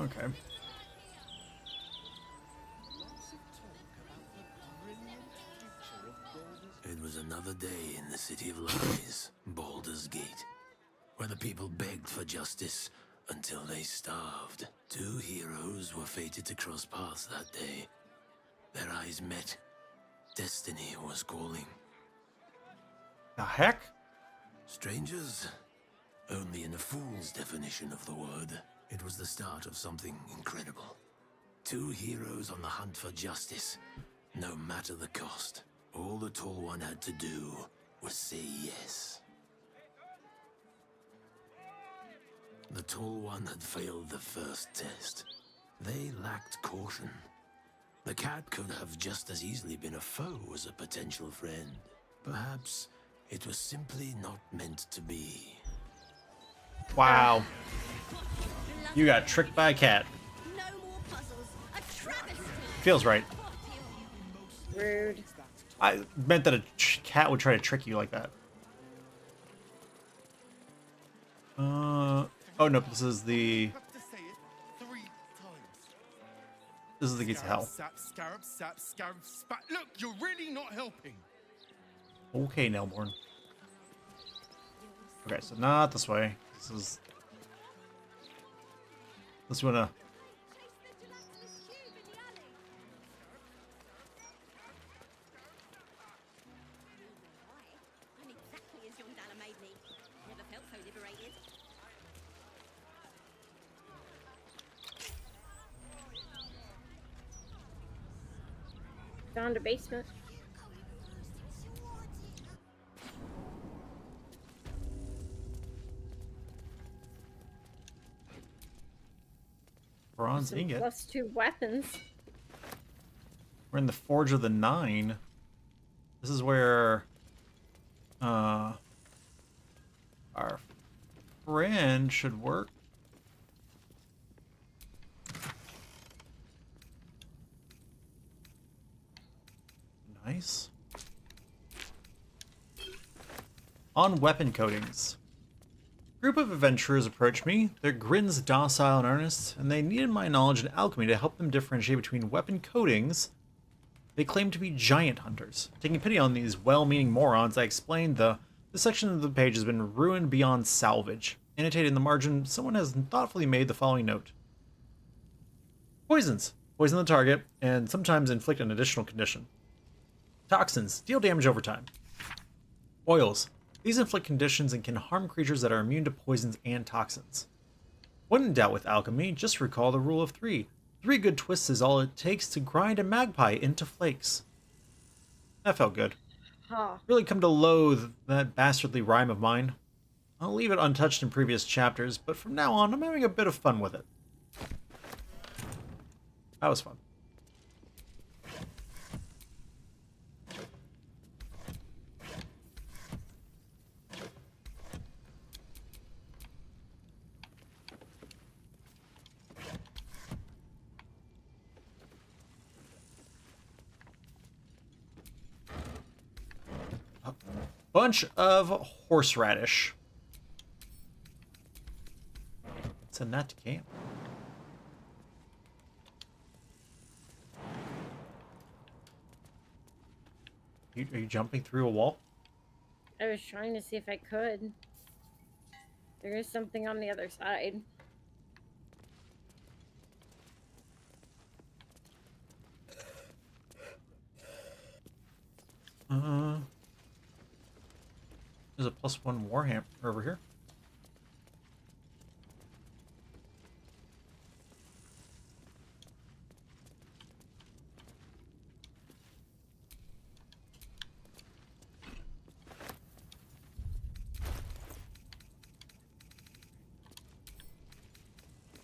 okay. It was another day in the City of Lies. Baldur's Baldur's Gate, where the people begged for justice until they starved. Two heroes were fated to cross paths that day. Their eyes met. Destiny was calling. The heck? Strangers? Only in a fool's definition of the word. It was the start of something incredible. Two heroes on the hunt for justice, no matter the cost. All the Tall One had to do was say yes. The Tall One had failed the first test. They lacked caution. The cat could have just as easily been a foe as a potential friend. Perhaps it was simply not meant to be. Wow. You got tricked by a cat. No more puzzles. A travesty. Feels right. Rude. I meant that a cat would try to trick you like that. Oh no, this is the... This is the gates of hell. Scarab, sap, scarab, spat. Look, you're really not helping. Okay, Nelborn. Okay, so not this way. This is... Let's wanna... I'm exactly as young Dalla made me. Never felt so liberated. Found a basement. Bronze Some ingot. +2 weapons. We're in the Forge of the Nine. This is where our friend should work. Nice. On weapon coatings. Group of adventurers approached me, their grins docile and earnest, and they needed my knowledge in alchemy to help them differentiate between weapon coatings. They claimed to be giant hunters. Taking pity on these well-meaning morons, I explained this section of the page has been ruined beyond salvage. Annotated in the margin, someone has thoughtfully made the following note. Poisons. Poison the target, and sometimes inflict an additional condition. Toxins. Deal damage over time. Oils. These inflict conditions and can harm creatures that are immune to poisons and toxins. When in doubt with alchemy, just recall the rule of 3. 3 good twists is all it takes to grind a magpie into flakes. That felt good. Huh. Really come to loathe that bastardly rhyme of mine. I'll leave it untouched in previous chapters, but from now on, I'm having a bit of fun with it. That was fun. Bunch of horseradish. Send that to camp. Are you jumping through a wall? I was trying to see if I could. There is something on the other side. There's a +1 warhammer over here.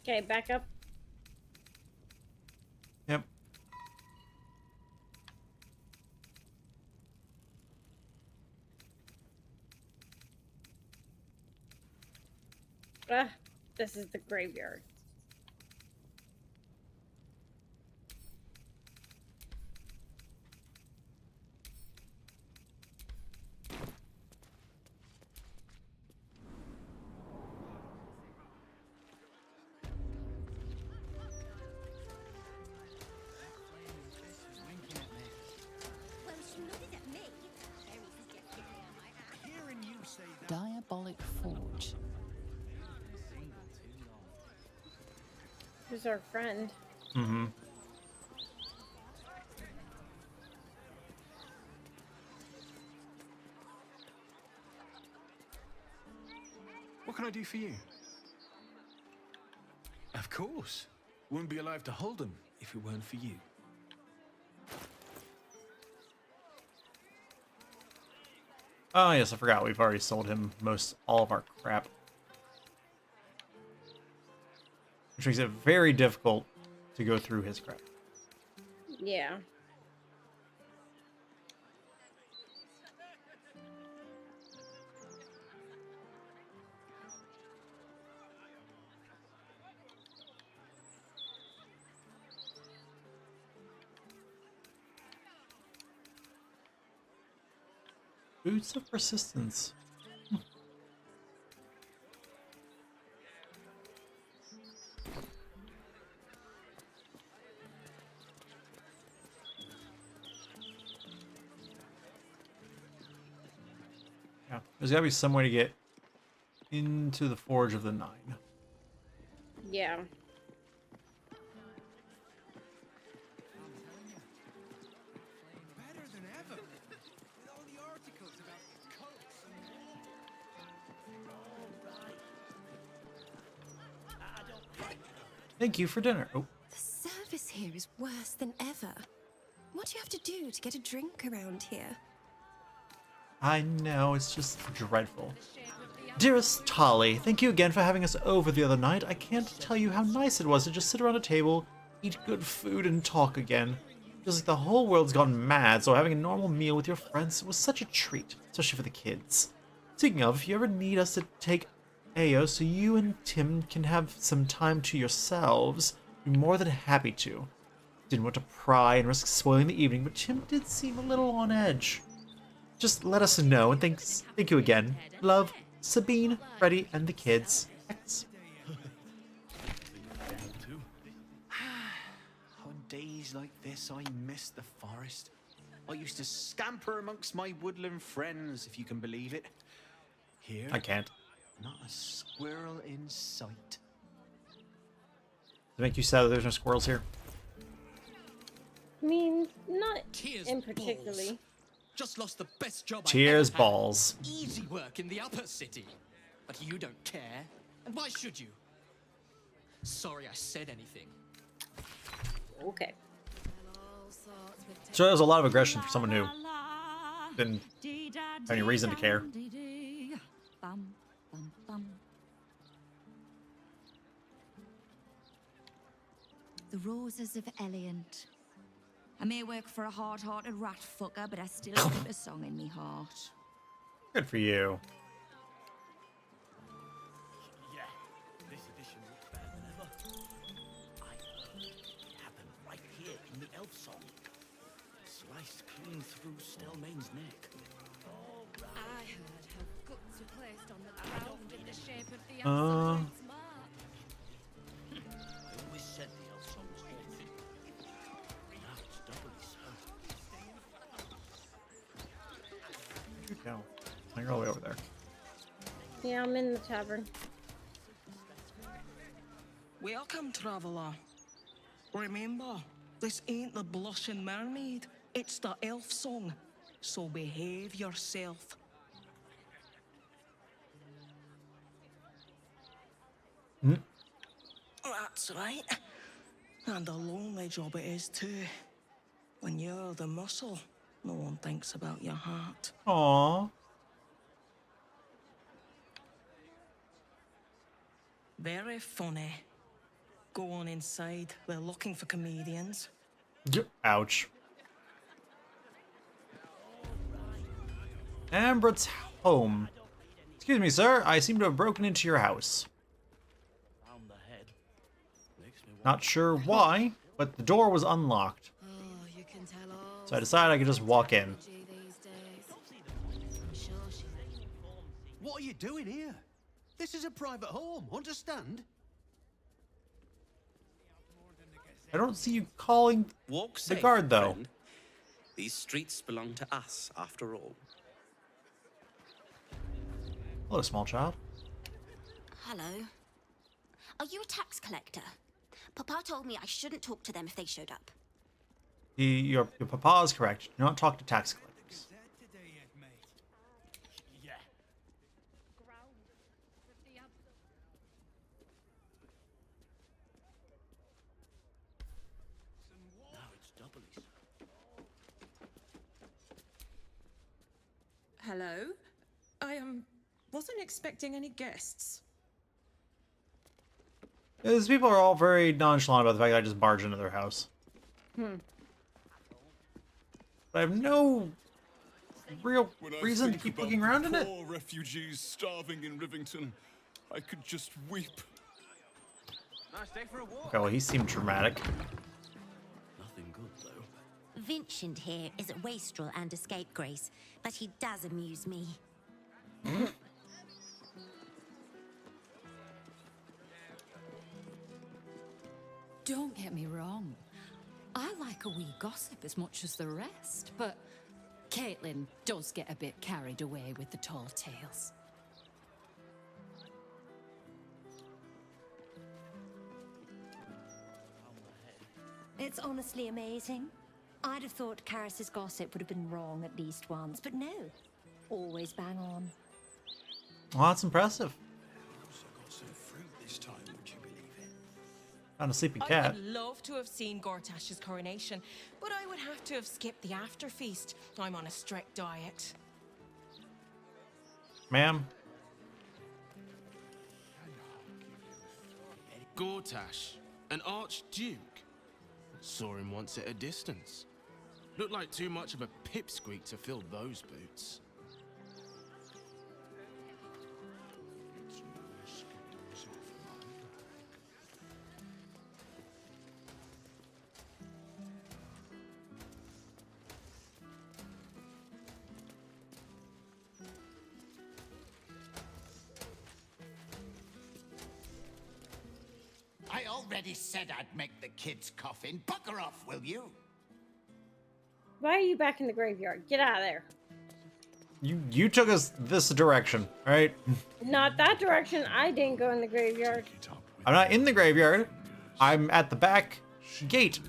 Okay, back up. Yep. This is the graveyard. Dire symbolic forge. Who's our friend? Mm-hmm. What can I do for you? Of course. Wouldn't be alive to hold them if it weren't for you. Oh yes, I forgot. We've already sold him all of our crap. Which makes it very difficult to go through his crap. Yeah. Boots of Persistence. Yeah, there's gotta be some way to get into the Forge of the Nine. Yeah. Better than ever. With all the articles about cults and Thank you for dinner. Oh, The service here is worse than ever. What do you have to do to get a drink around here? I know, it's just dreadful. Dearest Tali, thank you again for having us over the other night. I can't tell you how nice it was to just sit around a table, eat good food, and talk again. Feels like the whole world's gone mad, so having a normal meal with your friends was such a treat, especially for the kids. Speaking of, if you ever need us to take Ayo so you and Tim can have some time to yourselves, we'd be more than happy to. Didn't want to pry and risk spoiling the evening, but Tim did seem a little on edge. Just let us know, and thank you again. Love, Sabine, Freddy, and the kids. X. On days like this, I miss the forest. I used to scamper amongst my woodland friends, if you can believe it. Here, I can't. not a squirrel in sight. Does it make you sad that there's no squirrels here? I mean, not Tears in balls. particularly. Just lost the best job Cheers, I ever had. balls. Easy work in the upper city. But you don't care. And why should you? Sorry I said anything. Okay. So there's a lot of aggression for someone who didn't have any reason to care. Bum, bum, bum. The Roses of Eliant. I may work for a hard-hearted rat fucker, but I still keep a song in me heart. Good for you. Yeah, this edition looks better than ever. I heard it happened right here in the elf song. Sliced clean through Stelmane's neck. I heard her guts were placed on the ground in the shape of the Absolute's mark. I always said the elf song was haunted. Now it's doubly so. Where'd you go? Oh, you're all the way over there. Yeah, I'm in the tavern. Welcome, traveller. Remember, this ain't the Blushing Mermaid. It's the elf song. So behave yourself. That's right. And a lonely job it is too. When you're the muscle, no one thinks about your heart. Aww. Very funny. Go on inside. They're looking for comedians. Ouch. Ambrett's home. Excuse me, sir. I seem to have broken into your house. Not sure why, but the door was unlocked. So I decided I could just walk in. What are you doing here? This is a private home, understand? I don't see you calling Walk the safe, guard, though. friend. These streets belong to us, after all. Hello, small child. Hello. Are you a tax collector? Papa told me I shouldn't talk to them if they showed up. Your papa is correct. Do not talk to tax collectors. Yeah. Now it's doubly so. Hello? I wasn't expecting any guests. These people are all very nonchalant about the fact that I just barged into their house. But I have no real reason to keep looking around in it. Poor refugees starving in Rivington, I could just weep. Nice day for a walk. Okay, well, he seemed dramatic. Nothing good, though. Vincent here is a wastrel and a scapegrace, but he does amuse me. Don't get me wrong. I like a wee gossip as much as the rest, but Caitlin does get a bit carried away with the tall tales. It's honestly amazing. I'd have thought Karis's gossip would have been wrong at least once, but no. Always bang on. Well, that's impressive. Also got some fruit this time, would you believe it? Found a sleeping I cat. would love to have seen Gortash's coronation, but I would have to have skipped the after feast. I'm on a strict diet. Ma'am? Gortash, an archduke. Saw him once at a distance. Looked like too much of a pipsqueak to fill those boots. I already said I'd make the kid's coffin. Bugger off, will you? Why are you back in the graveyard? Get out of there. You took us this direction, right? Not that direction. I didn't go in the graveyard. I'm not in the graveyard. I'm at the back gate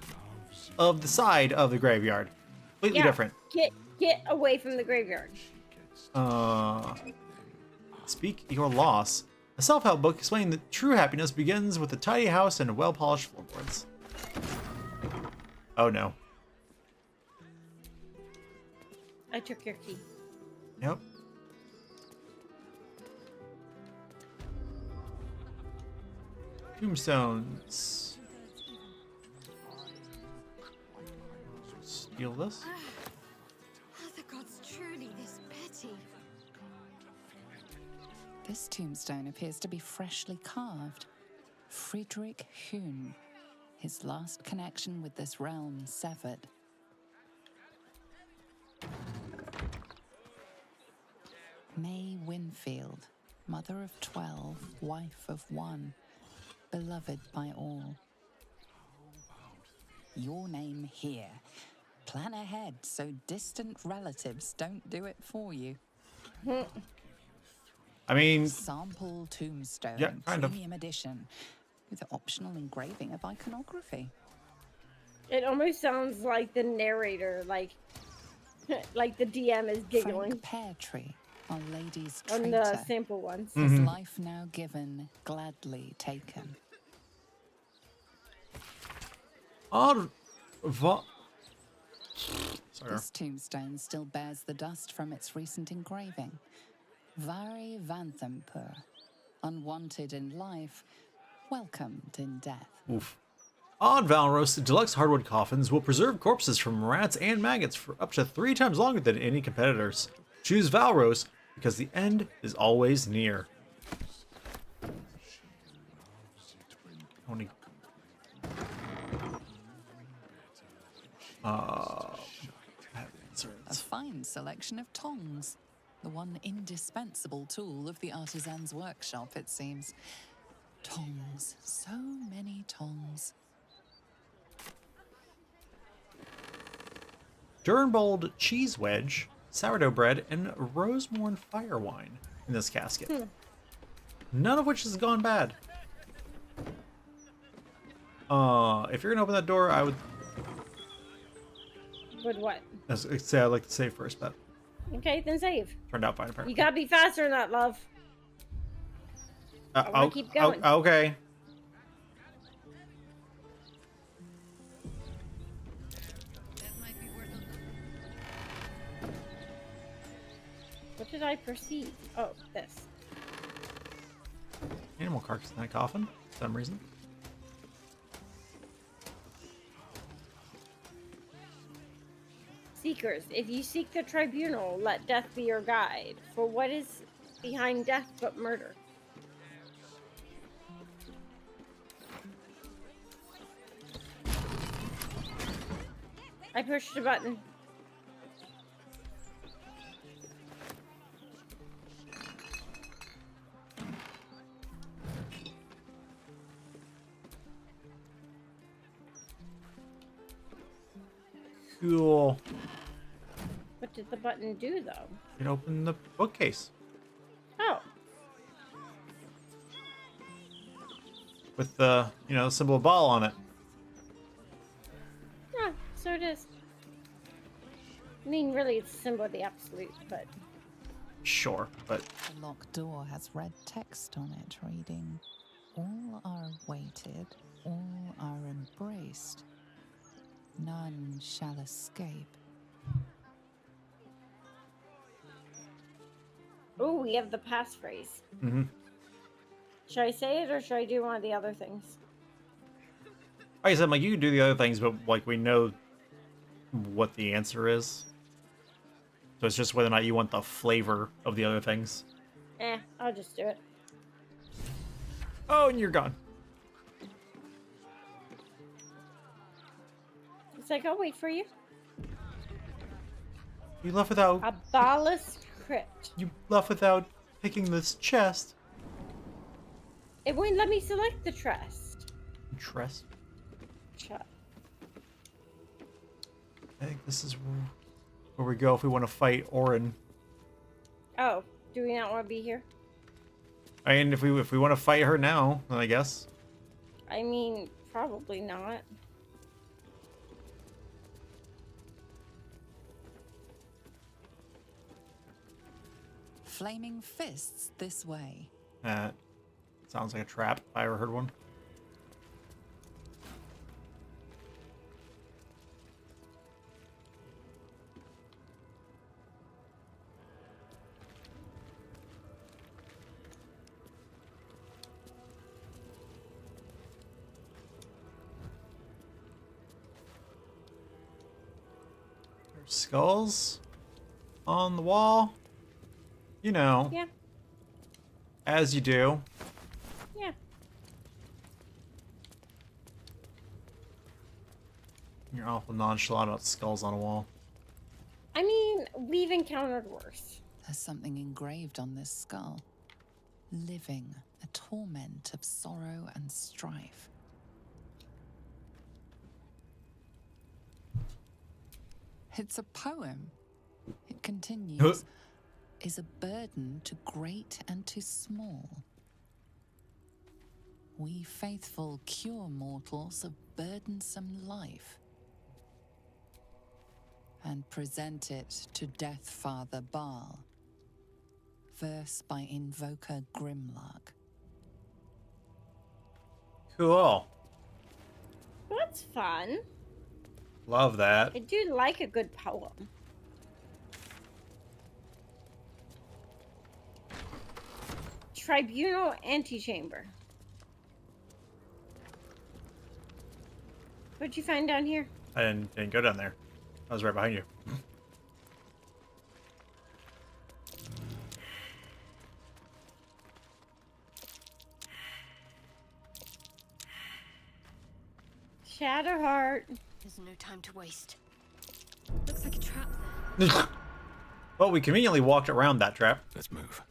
of the side of the graveyard. Completely different. Get away from the graveyard. Speak your loss. A self-help book explaining that true happiness begins with a tidy house and well-polished floorboards. Oh no. I took your key. Yep. Tombstones. Steal this. Are the gods truly this petty? This tombstone appears to be freshly carved. Friedrich Hune, his last connection with this realm severed. May Winfield, mother of 12, wife of 1, beloved by all. Your name here. Plan ahead so distant relatives don't do it for you. I mean, Sample tombstone, yeah, kind of. premium edition, with optional engraving of iconography. It almost sounds like the narrator, like the DM is giggling. Frank Peartree, Our Lady's on traitor. the sample ones. His life now given, gladly taken. Sorry. This tombstone still bears the dust from its recent engraving. Vari Vanthampur, unwanted in life, welcomed in death. Oof. Odd Valros deluxe hardwood coffins will preserve corpses from rats and maggots for up to 3 times longer than any competitors. Choose Valros because the end is always near. A fine selection of tongs. The one indispensable tool of the artisan's workshop, it seems. Tongs. So many tongs. Durenbold cheese wedge, sourdough bread, and Rosemorn fire wine. in this casket. None of which has gone bad. If you're gonna open that door, I would what? say I'd like to save first, but Okay, then save. turned out fine apparently. You gotta be faster than that, love. I wanna keep going. Okay. What did I perceive? Oh, this. Animal carcass in that coffin, for some reason. Seekers, if you seek the tribunal, let death be your guide. For what is behind death but murder? I pushed a button. Cool. What did the button do, though? You can open the bookcase Oh, with the, you know, symbol of ball on it. yeah, so it is. I mean, really, it's a symbol of the absolute, but... Sure, but The locked door has red text on it reading, "All are awaited, all are embraced. None shall escape." Oh, we have the passphrase. mm-hmm. Should I say it, or should I do one of the other things? Like I said, like you can do the other things, but like we know what the answer is. So it's just whether or not you want the flavor of the other things. I'll just do it. Oh, and you're gone. It's like, I'll wait for you. You left without. Abolish crypt. You left without picking this chest. It wouldn't let me select the trust. Trust. Shut. I think this is where we go if we want to fight Orin. Oh, do we not want to be here? I mean, if we want to fight her now, then I guess. I mean, probably not. Flaming fists this way. Sounds like a trap if I ever heard one. There's skulls on the wall. You know. Yeah. As you do. Yeah. You're awful nonchalant about skulls on a wall. I mean, we've encountered worse. There's something engraved on this skull. Living, a torment of sorrow and strife. It's a poem. It continues. Is a burden to great and to small. We faithful cure mortals of burdensome life and present it to Death Father Baal. Verse by Invoker Grimlark. Cool. That's fun. Love that. I do like a good poem. Tribunal Antechamber. What'd you find down here? I didn't go down there. I was right behind you. Shadowheart. There's no time to waste. Looks like a trap there. Well, we conveniently walked around that trap. Let's move.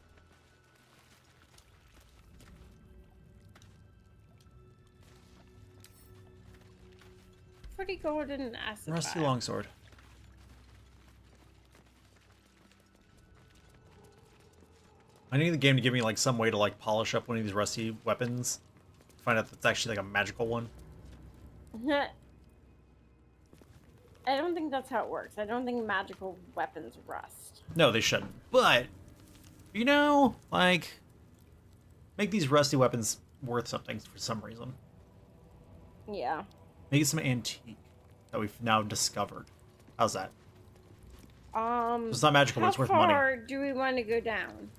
Pretty golden acid. Rusty vial. longsword. I need the game to give me like some way to like polish up one of these rusty weapons. Find out that it's actually like a magical one. I don't think that's how it works. I don't think magical weapons rust. No, they shouldn't. But, you know, like, make these rusty weapons worth something for some reason. Yeah. Make it some antique that we've now discovered. How's that? It's not magical, but it's worth money. How far do we want to go down?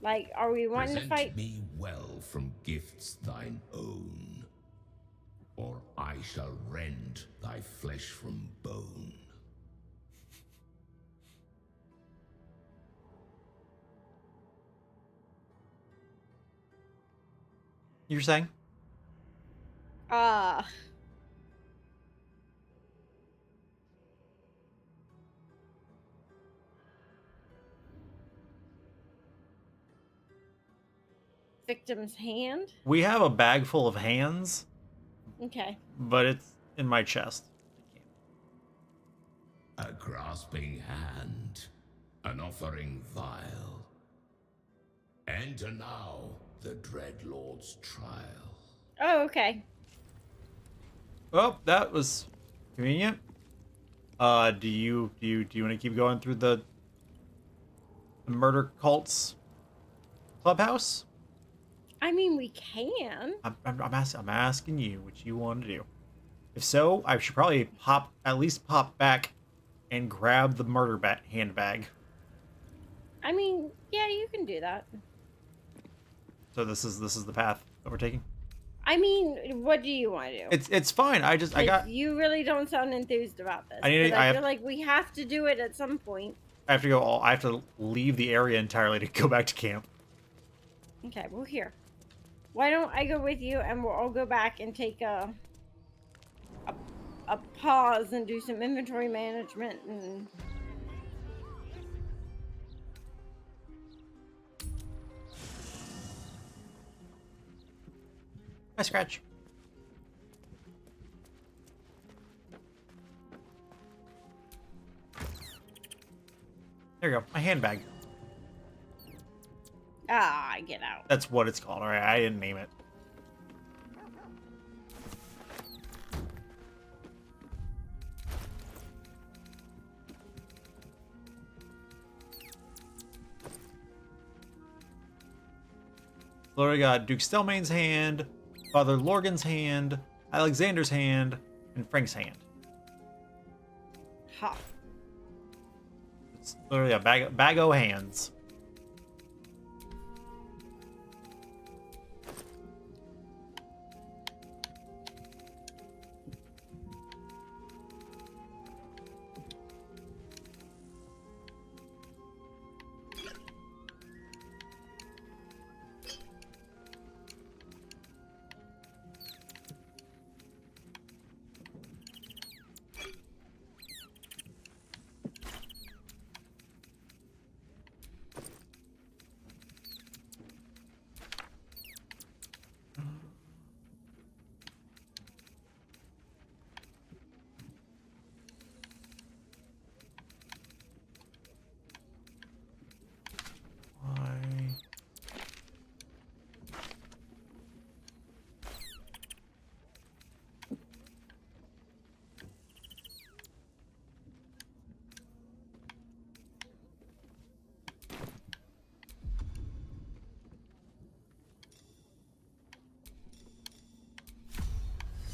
Like, are we wanting to fight? Present me well from gifts thine own, or I shall rend thy flesh from bone. You're saying? Victim's hand? We have a bag full of hands, Okay. but it's in my chest. A grasping hand, an offering vile. Enter now the Dreadlord's trial. Oh, okay. Oh, that was convenient. Do you want to keep going through the murder cult's clubhouse? I mean, we can. I'm asking you what you want to do. If so, I should probably at least pop back and grab the murder handbag. I mean, yeah, you can do that. So this is the path that we're taking. I mean, what do you want to do? It's fine. I got. You really don't sound enthused about this. I feel like we have to do it at some point. I have to go. I have to leave the area entirely to go back to camp. Okay, well here. Why don't I go with you and we'll all go back and take a pause and do some inventory management and I scratch. There you go. My handbag. get out. That's what it's called. All right, I didn't name it. So we got Duke Stelmane's hand, Father Lorgan's hand, Alexander's hand, and Frank's hand. Ha. It's literally a bag of hands.